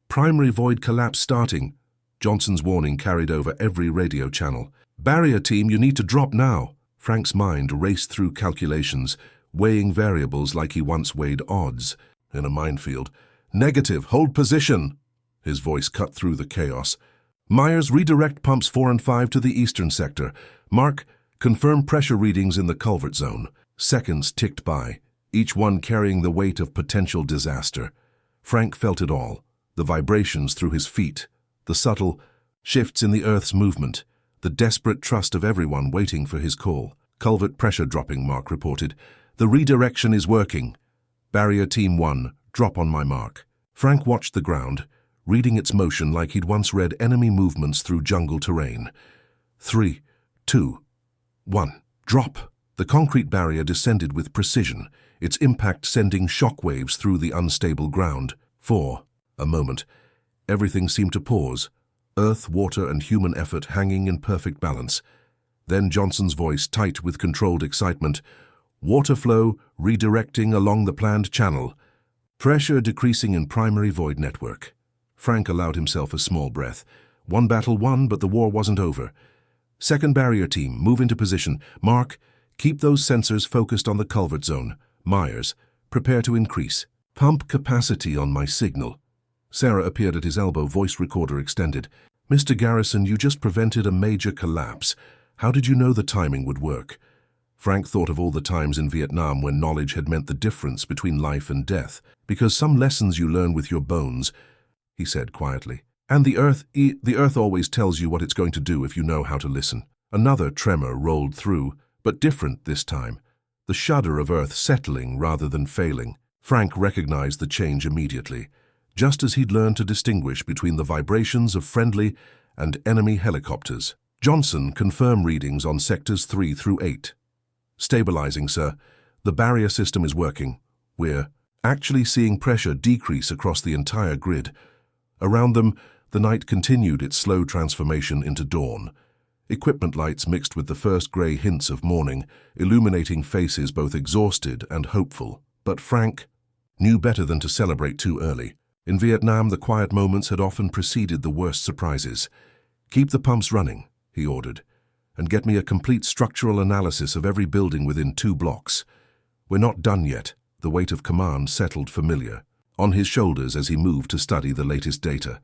Primary void collapse starting. Johnson's warning carried over every radio channel. Barrier team, you need to drop now. Frank's mind raced through calculations, weighing variables like he once weighed odds. In a minefield. Negative, hold position. His voice cut through the chaos. Myers, redirect pumps 4 and 5 to the eastern sector. Mark, confirm pressure readings in the culvert zone. Seconds ticked by, each one carrying the weight of potential disaster. Frank felt it all. The vibrations through his feet, the subtle shifts in the Earth's movement, the desperate trust of everyone waiting for his call. Culvert pressure dropping, Mark reported. The redirection is working. Barrier Team 1, drop on my mark. Frank watched the ground, reading its motion like he'd once read enemy movements through jungle terrain. 3, 2, 1, drop. The concrete barrier descended with precision, its impact sending shockwaves through the unstable ground. 4, a moment. Everything seemed to pause, earth, water, and human effort hanging in perfect balance. Then Johnson's voice, tight with controlled excitement. Water flow redirecting along the planned channel. Pressure decreasing in primary void network. Frank allowed himself a small breath. One battle won, but the war wasn't over. Second barrier team, move into position. Mark, keep those sensors focused on the culvert zone. Myers, prepare to increase. Pump capacity on my signal. Sarah appeared at his elbow, voice recorder extended. Mr. Garrison, you just prevented a major collapse. How did you know the timing would work? Frank thought of all the times in Vietnam when knowledge had meant the difference between life and death. Because some lessons you learn with your bones, he said quietly. And the earth always tells you what it's going to do if you know how to listen. Another tremor rolled through, but different this time. The shudder of Earth settling rather than failing. Frank recognized the change immediately, just as he'd learned to distinguish between the vibrations of friendly and enemy helicopters. Johnson, confirm readings on sectors 3 through 8. Stabilizing, sir. The barrier system is working. We're actually seeing pressure decrease across the entire grid. Around them, the night continued its slow transformation into dawn. Equipment lights mixed with the first grey hints of morning, illuminating faces both exhausted and hopeful. But Frank knew better than to celebrate too early. In Vietnam, the quiet moments had often preceded the worst surprises. Keep the pumps running, he ordered, and get me a complete structural analysis of every building within 2 blocks. We're not done yet. The weight of command settled familiar on his shoulders as he moved to study the latest data.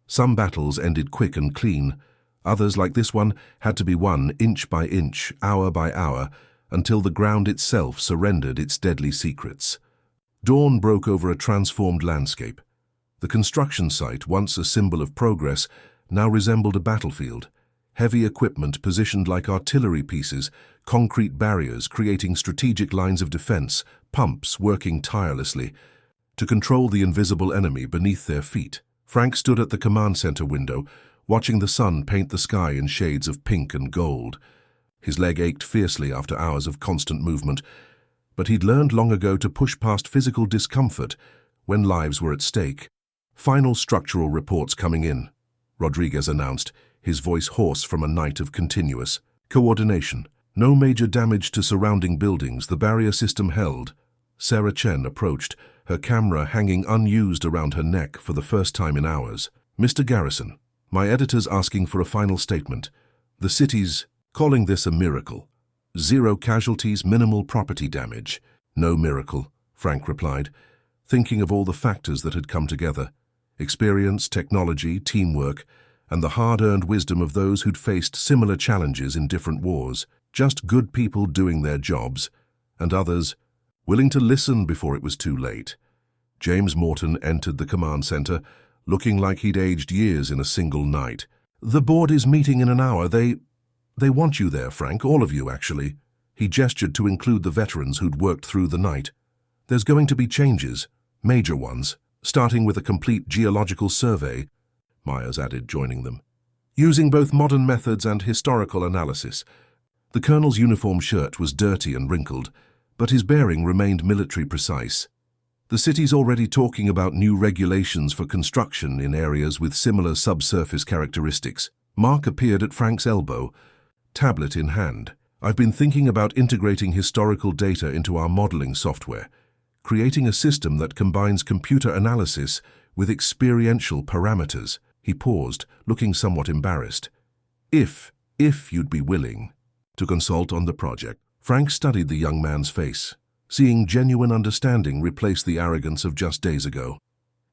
Some battles ended quick and clean. Others, like this one, had to be won inch by inch, hour by hour, until the ground itself surrendered its deadly secrets. Dawn broke over a transformed landscape. The construction site, once a symbol of progress, now resembled a battlefield. Heavy equipment positioned like artillery pieces, concrete barriers creating strategic lines of defense, pumps working tirelessly to control the invisible enemy beneath their feet. Frank stood at the command center window, watching the sun paint the sky in shades of pink and gold. His leg ached fiercely after hours of constant movement, but he'd learned long ago to push past physical discomfort when lives were at stake. Final structural reports coming in, Rodriguez announced, his voice hoarse from a night of continuous coordination. No major damage to surrounding buildings, the barrier system held. Sarah Chen approached, her camera hanging unused around her neck for the first time in hours. Mr. Garrison, my editor's asking for a final statement. The city's calling this a miracle. 0 casualties, minimal property damage. No miracle, Frank replied, thinking of all the factors that had come together. Experience, technology, teamwork, and the hard-earned wisdom of those who'd faced similar challenges in different wars. Just good people doing their jobs, and others willing to listen before it was too late. James Morton entered the command center, looking like he'd aged years in a single night. The board is meeting in an hour. They want you there, Frank, all of you, actually. He gestured to include the veterans who'd worked through the night. There's going to be changes, major ones. starting with a complete geological survey, Myers added, joining them, using both modern methods and historical analysis. The colonel's uniform shirt was dirty and wrinkled, but his bearing remained military precise. The city's already talking about new regulations for construction in areas with similar subsurface characteristics. Mark appeared at Frank's elbow, tablet in hand. I've been thinking about integrating historical data into our modeling software, creating a system that combines computer analysis with experiential parameters. He paused, looking somewhat embarrassed. If you'd be willing to consult on the project. Frank studied the young man's face, seeing genuine understanding replace the arrogance of just days ago.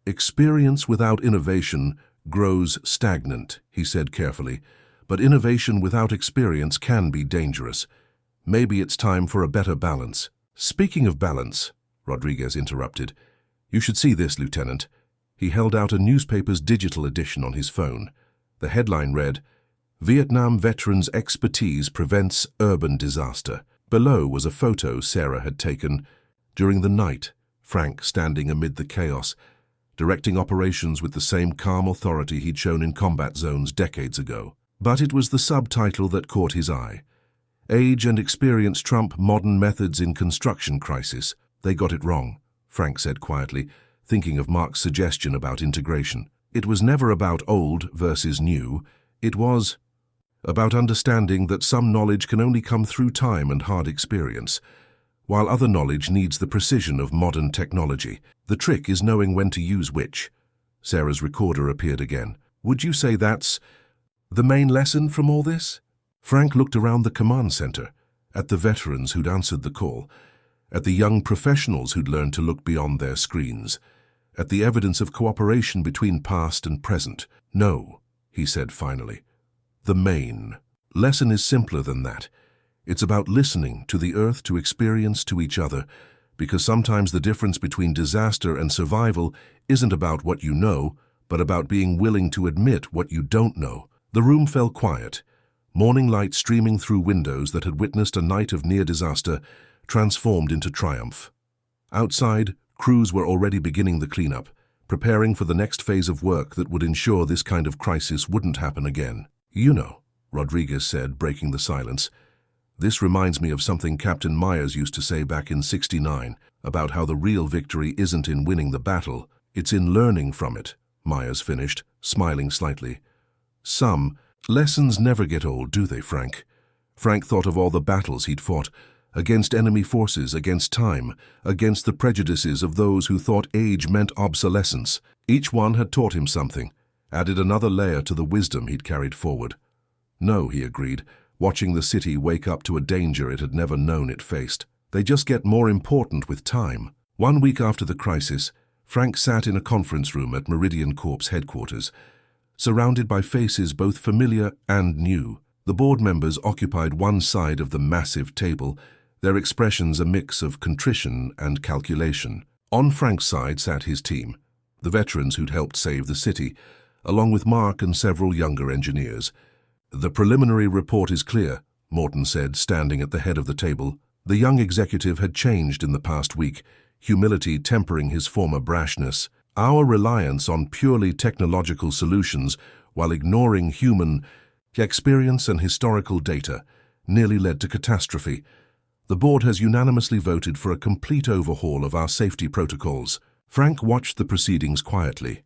Experience without innovation grows stagnant, he said carefully, but innovation without experience can be dangerous. Maybe it's time for a better balance. Speaking of balance, Rodriguez interrupted, you should see this, Lieutenant. He held out a newspaper's digital edition on his phone. The headline read, Vietnam Veterans' Expertise Prevents Urban Disaster. Below was a photo Sarah had taken during the night, Frank standing amid the chaos, directing operations with the same calm authority he'd shown in combat zones decades ago. But it was the subtitle that caught his eye. Age and experience trump modern methods in construction crisis. They got it wrong, Frank said quietly, thinking of Mark's suggestion about integration. It was never about old versus new. It was about understanding that some knowledge can only come through time and hard experience, while other knowledge needs the precision of modern technology. The trick is knowing when to use which. Sarah's recorder appeared again. Would you say that's the main lesson from all this? Frank looked around the command center, at the veterans who'd answered the call, at the young professionals who'd learned to look beyond their screens, at the evidence of cooperation between past and present. No, he said finally. The main lesson is simpler than that. It's about listening to the earth, to experience, to each other, because sometimes the difference between disaster and survival isn't about what you know, but about being willing to admit what you don't know. The room fell quiet, morning light streaming through windows that had witnessed a night of near disaster transformed into triumph. Outside, crews were already beginning the cleanup, preparing for the next phase of work that would ensure this kind of crisis wouldn't happen again. You know, Rodriguez said, breaking the silence, this reminds me of something Captain Myers used to say back in '69 about how the real victory isn't in winning the battle, it's in learning from it, Myers finished, smiling slightly. Some lessons never get old, do they, Frank? Frank thought of all the battles he'd fought, against enemy forces, against time, against the prejudices of those who thought age meant obsolescence. Each one had taught him something, added another layer to the wisdom he'd carried forward. No, he agreed, watching the city wake up to a danger it had never known it faced. They just get more important with time. 1 week after the crisis, Frank sat in a conference room at Meridian Corp's headquarters, surrounded by faces both familiar and new. The board members occupied one side of the massive table, their expressions a mix of contrition and calculation. On Frank's side sat his team, the veterans who'd helped save the city, along with Mark and several younger engineers. The preliminary report is clear, Morton said, standing at the head of the table. The young executive had changed in the past week, humility tempering his former brashness. Our reliance on purely technological solutions, while ignoring human experience and historical data, nearly led to catastrophe. The board has unanimously voted for a complete overhaul of our safety protocols. Frank watched the proceedings quietly,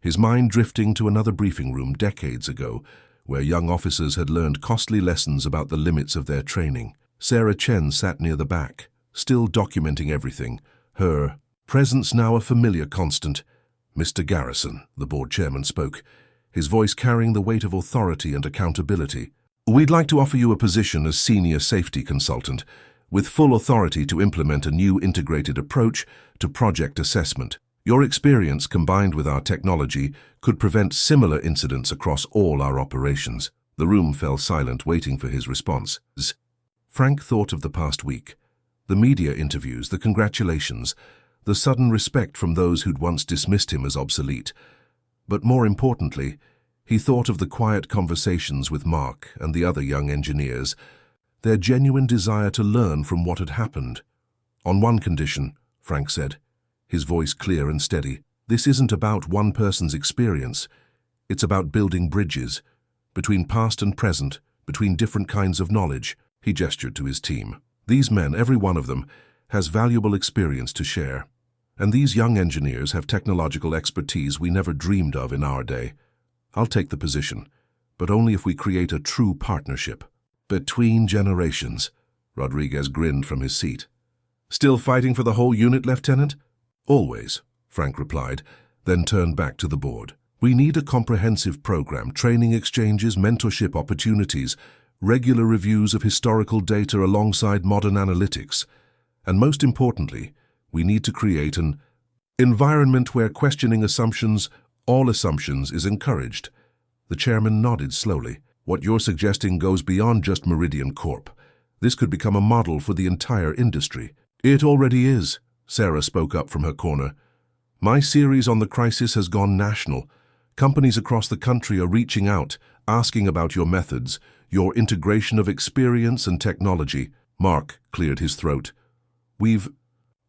his mind drifting to another briefing room decades ago, where young officers had learned costly lessons about the limits of their training. Sarah Chen sat near the back, still documenting everything, her presence now a familiar constant. Mr. Garrison, the board chairman spoke, his voice carrying the weight of authority and accountability. We'd like to offer you a position as senior safety consultant, with full authority to implement a new integrated approach to project assessment. Your experience combined with our technology could prevent similar incidents across all our operations. The room fell silent, waiting for his response. Frank thought of the past week, the media interviews, the congratulations, the sudden respect from those who'd once dismissed him as obsolete. But more importantly, he thought of the quiet conversations with Mark and the other young engineers, their genuine desire to learn from what had happened. On one condition, Frank said, his voice clear and steady, This isn't about one person's experience. It's about building bridges between past and present, between different kinds of knowledge. He gestured to his team. These men, every one of them, has valuable experience to share. And these young engineers have technological expertise we never dreamed of in our day. I'll take the position, but only if we create a true partnership. Between generations. Rodriguez grinned from his seat. Still fighting for the whole unit, Lieutenant? Always, Frank replied, then turned back to the board. We need a comprehensive program, training exchanges, mentorship opportunities, regular reviews of historical data alongside modern analytics. And most importantly, we need to create an environment where questioning assumptions, all assumptions, is encouraged. The chairman nodded slowly. What you're suggesting goes beyond just Meridian Corp. This could become a model for the entire industry. It already is, Sarah spoke up from her corner. My series on the crisis has gone national. Companies across the country are reaching out, asking about your methods, your integration of experience and technology. Mark cleared his throat. We've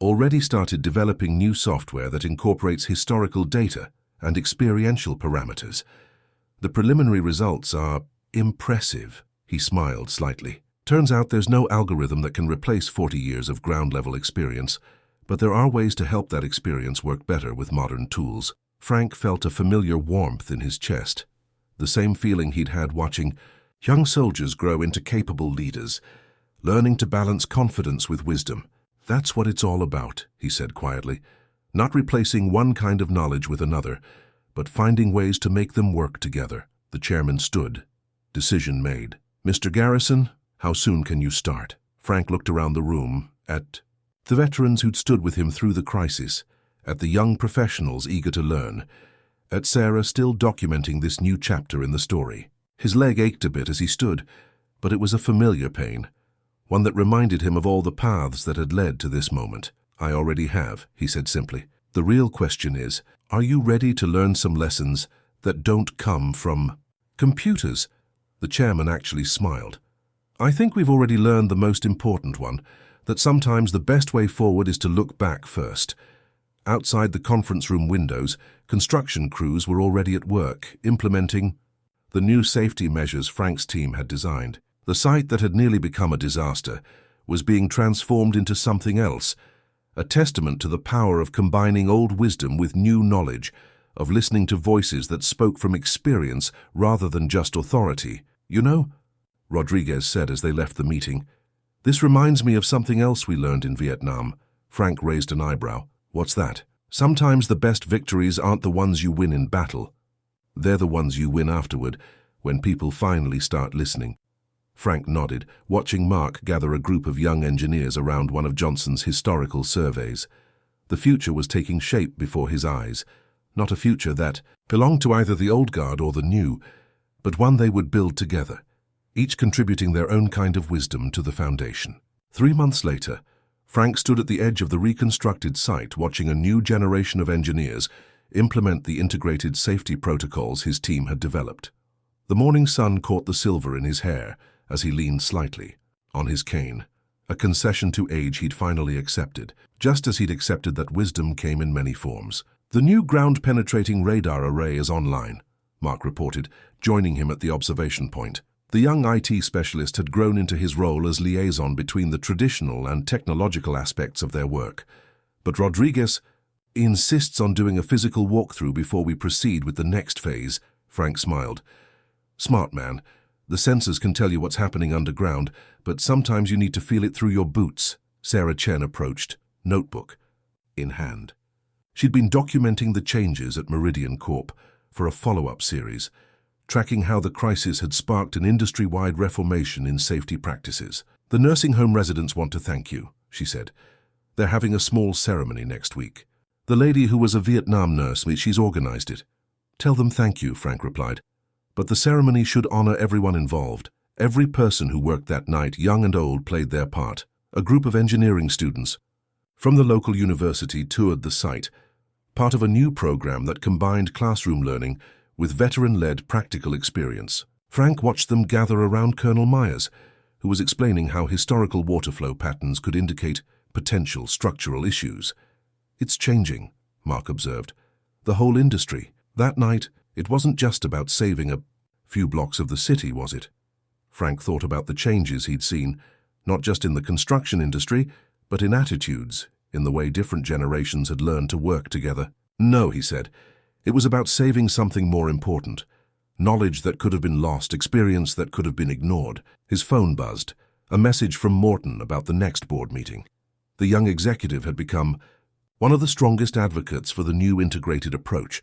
already started developing new software that incorporates historical data and experiential parameters. The preliminary results are impressive. He smiled slightly. Turns out there's no algorithm that can replace 40 years of ground-level experience, but there are ways to help that experience work better with modern tools. Frank felt a familiar warmth in his chest, the same feeling he'd had watching young soldiers grow into capable leaders, learning to balance confidence with wisdom. That's what it's all about, he said quietly. Not replacing one kind of knowledge with another, but finding ways to make them work together. The chairman stood. Decision made. Mr. Garrison, how soon can you start? Frank looked around the room, at the veterans who'd stood with him through the crisis, at the young professionals eager to learn, at Sarah still documenting this new chapter in the story. His leg ached a bit as he stood, but it was a familiar pain, one that reminded him of all the paths that had led to this moment. I already have, he said simply. The real question is, are you ready to learn some lessons that don't come from computers? The chairman actually smiled. I think we've already learned the most important one, that sometimes the best way forward is to look back first. Outside the conference room windows, construction crews were already at work, implementing the new safety measures Frank's team had designed. The site that had nearly become a disaster was being transformed into something else, a testament to the power of combining old wisdom with new knowledge, of listening to voices that spoke from experience rather than just authority. You know, Rodriguez said as they left the meeting, this reminds me of something else we learned in Vietnam. Frank raised an eyebrow. What's that? Sometimes the best victories aren't the ones you win in battle. They're the ones you win afterward, when people finally start listening. Frank nodded, watching Mark gather a group of young engineers around one of Johnson's historical surveys. The future was taking shape before his eyes, not a future that belonged to either the old guard or the new, but one they would build together, each contributing their own kind of wisdom to the foundation. 3 months later, Frank stood at the edge of the reconstructed site watching a new generation of engineers implement the integrated safety protocols his team had developed. The morning sun caught the silver in his hair as he leaned slightly on his cane, a concession to age he'd finally accepted, just as he'd accepted that wisdom came in many forms. The new ground-penetrating radar array is online, Mark reported, joining him at the observation point. The young IT specialist had grown into his role as liaison between the traditional and technological aspects of their work. But Rodriguez insists on doing a physical walkthrough before we proceed with the next phase, Frank smiled. Smart man. The sensors can tell you what's happening underground, but sometimes you need to feel it through your boots. Sarah Chen approached, notebook in hand. She'd been documenting the changes at Meridian Corp for a follow-up series, tracking how the crisis had sparked an industry-wide reformation in safety practices. The nursing home residents want to thank you, she said. They're having a small ceremony next week. The lady who was a Vietnam nurse, she's organized it. Tell them thank you, Frank replied. But the ceremony should honor everyone involved. Every person who worked that night, young and old, played their part. A group of engineering students from the local university toured the site, part of a new program that combined classroom learning with veteran-led practical experience. Frank watched them gather around Colonel Myers, who was explaining how historical water flow patterns could indicate potential structural issues. It's changing, Mark observed. the whole industry. That night, it wasn't just about saving a few blocks of the city, was it? Frank thought about the changes he'd seen, not just in the construction industry, but in attitudes, in the way different generations had learned to work together. No, he said. It was about saving something more important. Knowledge that could have been lost, experience that could have been ignored. His phone buzzed. A message from Morton about the next board meeting. The young executive had become one of the strongest advocates for the new integrated approach,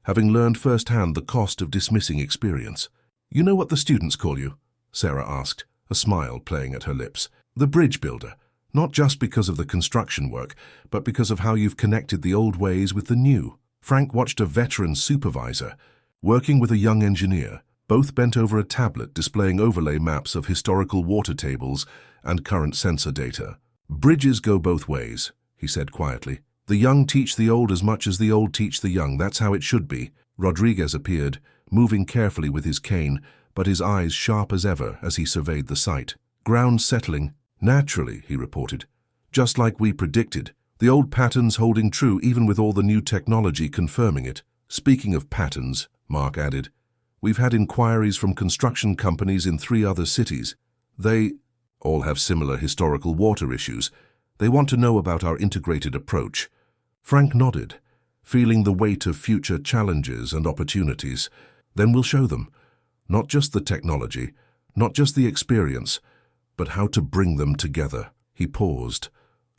having learned firsthand the cost of dismissing experience. "You know what the students call you?" Sarah asked, a smile playing at her lips. "The bridge builder, not just because of the construction work, but because of how you've connected the old ways with the new." Frank watched a veteran supervisor working with a young engineer, both bent over a tablet displaying overlay maps of historical water tables and current sensor data. "Bridges go both ways," he said quietly. "The young teach the old as much as the old teach the young. That's how it should be." Rodriguez appeared, moving carefully with his cane, but his eyes sharp as ever as he surveyed the site. "Ground settling, naturally," he reported. "Just like we predicted. The old patterns holding true even with all the new technology confirming it." "Speaking of patterns," Mark added, "we've had inquiries from construction companies in 3 other cities. They all have similar historical water issues. They want to know about our integrated approach." Frank nodded, feeling the weight of future challenges and opportunities. "Then we'll show them, not just the technology, not just the experience, but how to bring them together." He paused,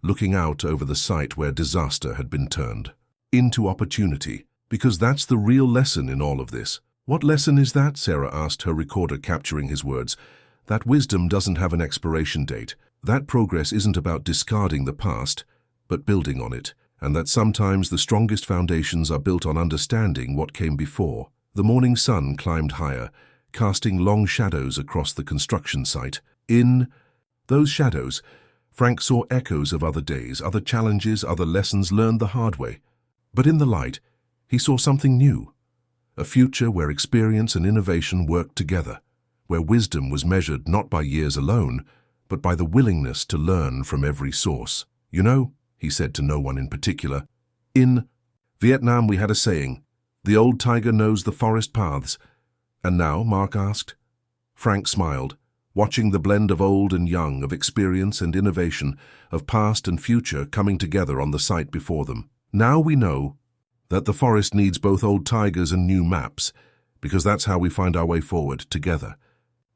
looking out over the site where disaster had been turned into opportunity, because that's the real lesson in all of this. "What lesson is that?" Sarah asked, her recorder capturing his words. "That wisdom doesn't have an expiration date. That progress isn't about discarding the past, but building on it, and that sometimes the strongest foundations are built on understanding what came before." The morning sun climbed higher, casting long shadows across the construction site. In those shadows, Frank saw echoes of other days, other challenges, other lessons learned the hard way. But in the light, he saw something new. A future where experience and innovation worked together, where wisdom was measured not by years alone, but by the willingness to learn from every source. "You know," he said to no one in particular, "in Vietnam we had a saying, 'The old tiger knows the forest paths.'" "And now?" Mark asked. Frank smiled, watching the blend of old and young, of experience and innovation, of past and future coming together on the site before them. "Now we know that the forest needs both old tigers and new maps, because that's how we find our way forward together."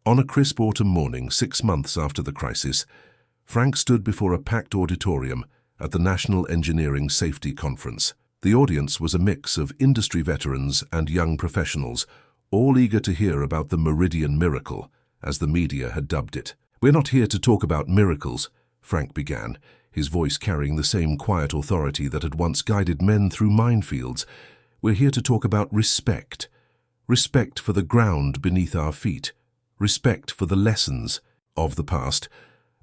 On a crisp autumn morning, 6 months after the crisis, Frank stood before a packed auditorium at the National Engineering Safety Conference. The audience was a mix of industry veterans and young professionals, all eager to hear about the Meridian Miracle, as the media had dubbed it. "We're not here to talk about miracles," Frank began, his voice carrying the same quiet authority that had once guided men through minefields. "We're here to talk about respect. Respect for the ground beneath our feet, respect for the lessons of the past,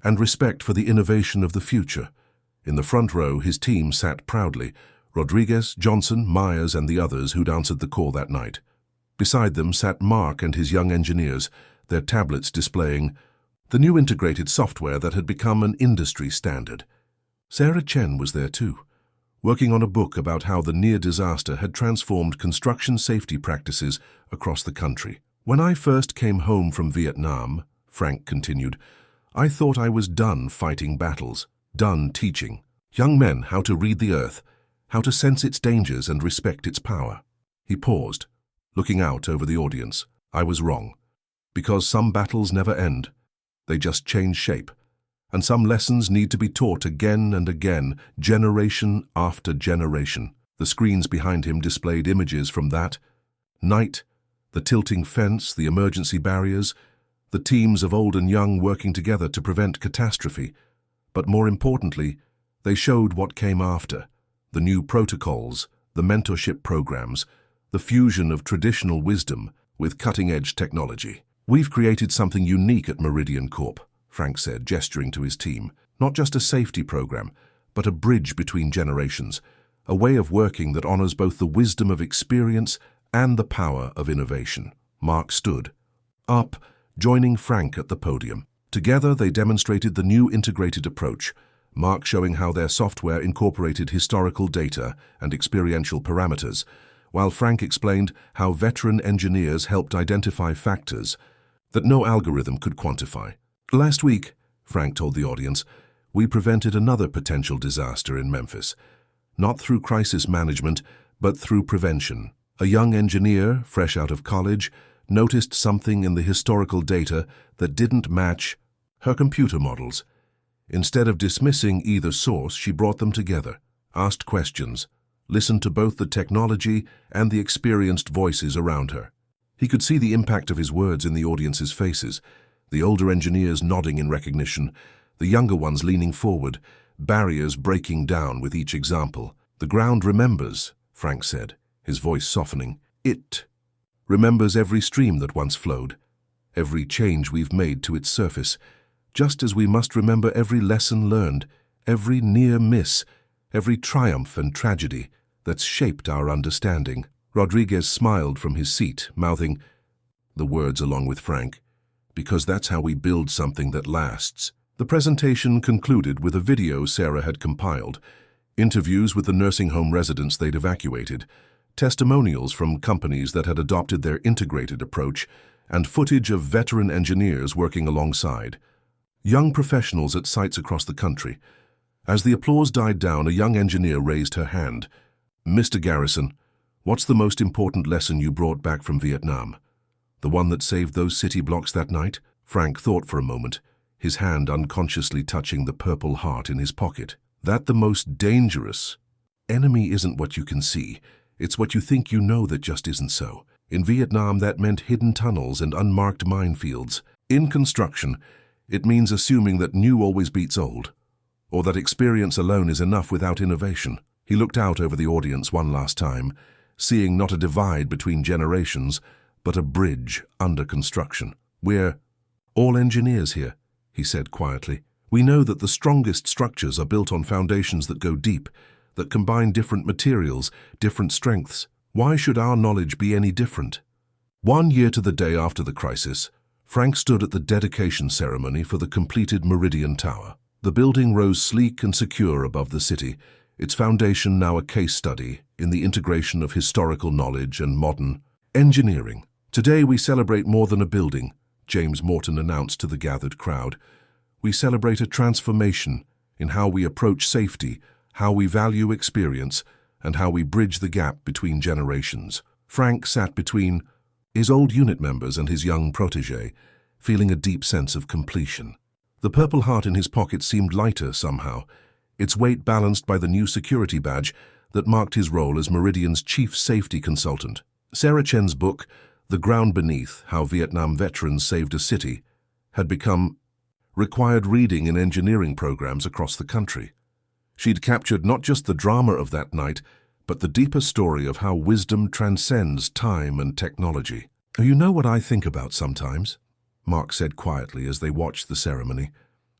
and respect for the innovation of the future." In the front row, his team sat proudly, Rodriguez, Johnson, Myers, and the others who'd answered the call that night. Beside them sat Mark and his young engineers, their tablets displaying the new integrated software that had become an industry standard. Sarah Chen was there too, working on a book about how the near disaster had transformed construction safety practices across the country. "When I first came home from Vietnam," Frank continued, "I thought I was done fighting battles, done teaching young men how to read the earth, how to sense its dangers and respect its power." He paused, looking out over the audience. "I was wrong. Because some battles never end. They just change shape. And some lessons need to be taught again and again, generation after generation." The screens behind him displayed images from that night, the tilting fence, the emergency barriers, the teams of old and young working together to prevent catastrophe. But more importantly, they showed what came after, the new protocols, the mentorship programs, the fusion of traditional wisdom with cutting-edge technology. "We've created something unique at Meridian Corp," Frank said, gesturing to his team. "Not just a safety program, but a bridge between generations, a way of working that honors both the wisdom of experience and the power of innovation." Mark stood up, joining Frank at the podium. Together they demonstrated the new integrated approach, Mark showing how their software incorporated historical data and experiential parameters, while Frank explained how veteran engineers helped identify factors that no algorithm could quantify. Last week, Frank told the audience, we prevented another potential disaster in Memphis, not through crisis management, but through prevention. A young engineer, fresh out of college, noticed something in the historical data that didn't match her computer models. Instead of dismissing either source, she brought them together, asked questions, listened to both the technology and the experienced voices around her. He could see the impact of his words in the audience's faces, the older engineers nodding in recognition, the younger ones leaning forward, barriers breaking down with each example. The ground remembers, Frank said, his voice softening. It remembers every stream that once flowed, every change we've made to its surface, just as we must remember every lesson learned, every near miss, every triumph and tragedy that's shaped our understanding. Rodriguez smiled from his seat, mouthing the words along with Frank, because that's how we build something that lasts. The presentation concluded with a video Sarah had compiled, interviews with the nursing home residents they'd evacuated, testimonials from companies that had adopted their integrated approach, and footage of veteran engineers working alongside young professionals at sites across the country. As the applause died down, a young engineer raised her hand. Mr. Garrison, what's the most important lesson you brought back from Vietnam? The one that saved those city blocks that night? Frank thought for a moment, his hand unconsciously touching the purple heart in his pocket. That the most dangerous enemy isn't what you can see. It's what you think you know that just isn't so. In Vietnam, that meant hidden tunnels and unmarked minefields. In construction, it means assuming that new always beats old, or that experience alone is enough without innovation. He looked out over the audience one last time, seeing not a divide between generations, but a bridge under construction. We're all engineers here, he said quietly. We know that the strongest structures are built on foundations that go deep, that combine different materials, different strengths. Why should our knowledge be any different? 1 year to the day after the crisis, Frank stood at the dedication ceremony for the completed Meridian Tower. The building rose sleek and secure above the city, its foundation now a case study in the integration of historical knowledge and modern engineering. Today we celebrate more than a building, James Morton announced to the gathered crowd. We celebrate a transformation in how we approach safety, how we value experience, and how we bridge the gap between generations. Frank sat between his old unit members and his young protégé, feeling a deep sense of completion. The purple heart in his pocket seemed lighter somehow, its weight balanced by the new security badge that marked his role as Meridian's chief safety consultant. Sarah Chen's book, The Ground Beneath: How Vietnam Veterans Saved a City, had become required reading in engineering programs across the country. She'd captured not just the drama of that night, but the deeper story of how wisdom transcends time and technology. You know what I think about sometimes? Mark said quietly as they watched the ceremony.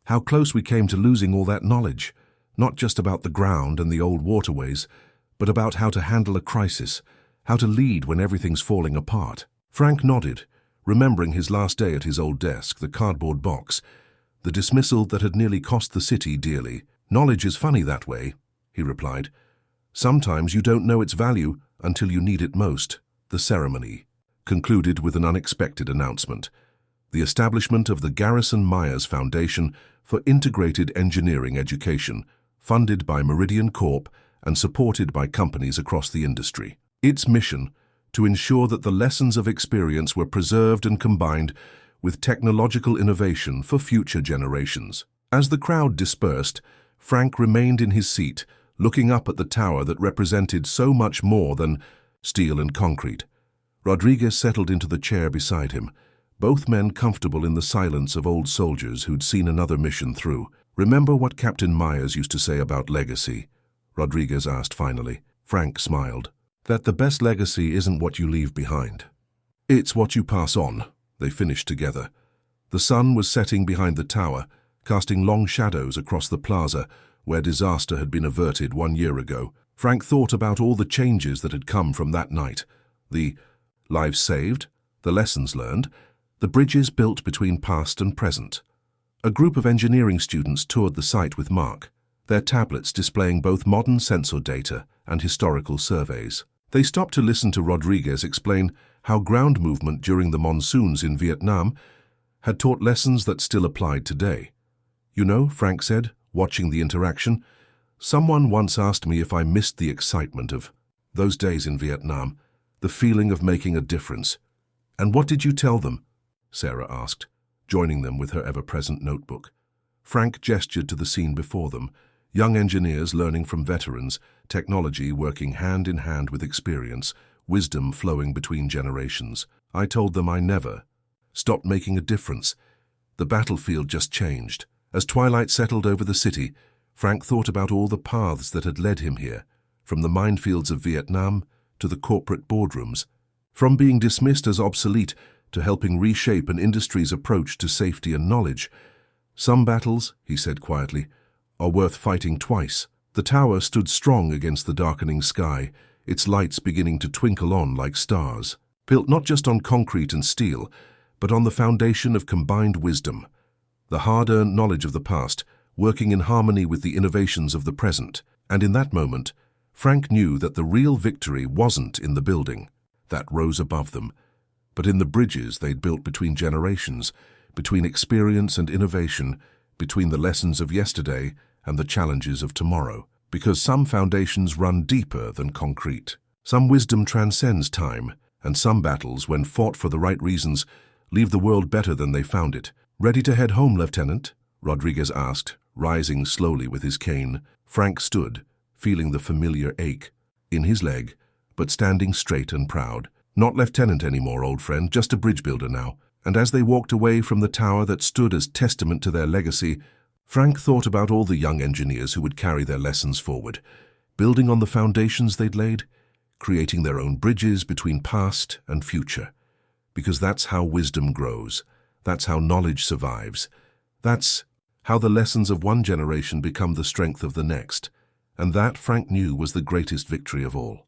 How close we came to losing all that knowledge, not just about the ground and the old waterways, but about how to handle a crisis, how to lead when everything's falling apart. Frank nodded, remembering his last day at his old desk, the cardboard box, the dismissal that had nearly cost the city dearly. Knowledge is funny that way, he replied. Sometimes you don't know its value until you need it most. The ceremony concluded with an unexpected announcement: the establishment of the Garrison Myers Foundation for Integrated Engineering Education, funded by Meridian Corp and supported by companies across the industry. Its mission, to ensure that the lessons of experience were preserved and combined with technological innovation for future generations. As the crowd dispersed, Frank remained in his seat, looking up at the tower that represented so much more than steel and concrete. Rodriguez settled into the chair beside him, both men comfortable in the silence of old soldiers who'd seen another mission through. Remember what Captain Myers used to say about legacy? Rodriguez asked finally. Frank smiled. That the best legacy isn't what you leave behind. It's what you pass on. They finished together. The sun was setting behind the tower, casting long shadows across the plaza where disaster had been averted 1 year ago. Frank thought about all the changes that had come from that night. The lives saved, the lessons learned, the bridges built between past and present. A group of engineering students toured the site with Mark, their tablets displaying both modern sensor data and historical surveys. They stopped to listen to Rodriguez explain how ground movement during the monsoons in Vietnam had taught lessons that still applied today. "You know," Frank said, watching the interaction, "someone once asked me if I missed the excitement of those days in Vietnam, the feeling of making a difference." "And what did you tell them?" Sarah asked, joining them with her ever-present notebook. Frank gestured to the scene before them, young engineers learning from veterans, technology working hand in hand with experience, wisdom flowing between generations. "I told them I never stopped making a difference. The battlefield just changed." As twilight settled over the city, Frank thought about all the paths that had led him here, from the minefields of Vietnam to the corporate boardrooms, from being dismissed as obsolete to helping reshape an industry's approach to safety and knowledge. "Some battles," he said quietly, "are worth fighting twice." The tower stood strong against the darkening sky, its lights beginning to twinkle on like stars, built not just on concrete and steel, but on the foundation of combined wisdom, the hard-earned knowledge of the past, working in harmony with the innovations of the present. And in that moment, Frank knew that the real victory wasn't in the building that rose above them, but in the bridges they'd built between generations, between experience and innovation, between the lessons of yesterday and the challenges of tomorrow. Because some foundations run deeper than concrete. Some wisdom transcends time, and some battles, when fought for the right reasons, leave the world better than they found it. "Ready to head home, Lieutenant?" Rodriguez asked, rising slowly with his cane. Frank stood, feeling the familiar ache in his leg, but standing straight and proud. "Not lieutenant anymore, old friend, just a bridge builder now." And as they walked away from the tower that stood as testament to their legacy, Frank thought about all the young engineers who would carry their lessons forward, building on the foundations they'd laid, creating their own bridges between past and future. Because that's how wisdom grows. That's how knowledge survives. That's how the lessons of one generation become the strength of the next. And that, Frank knew, was the greatest victory of all.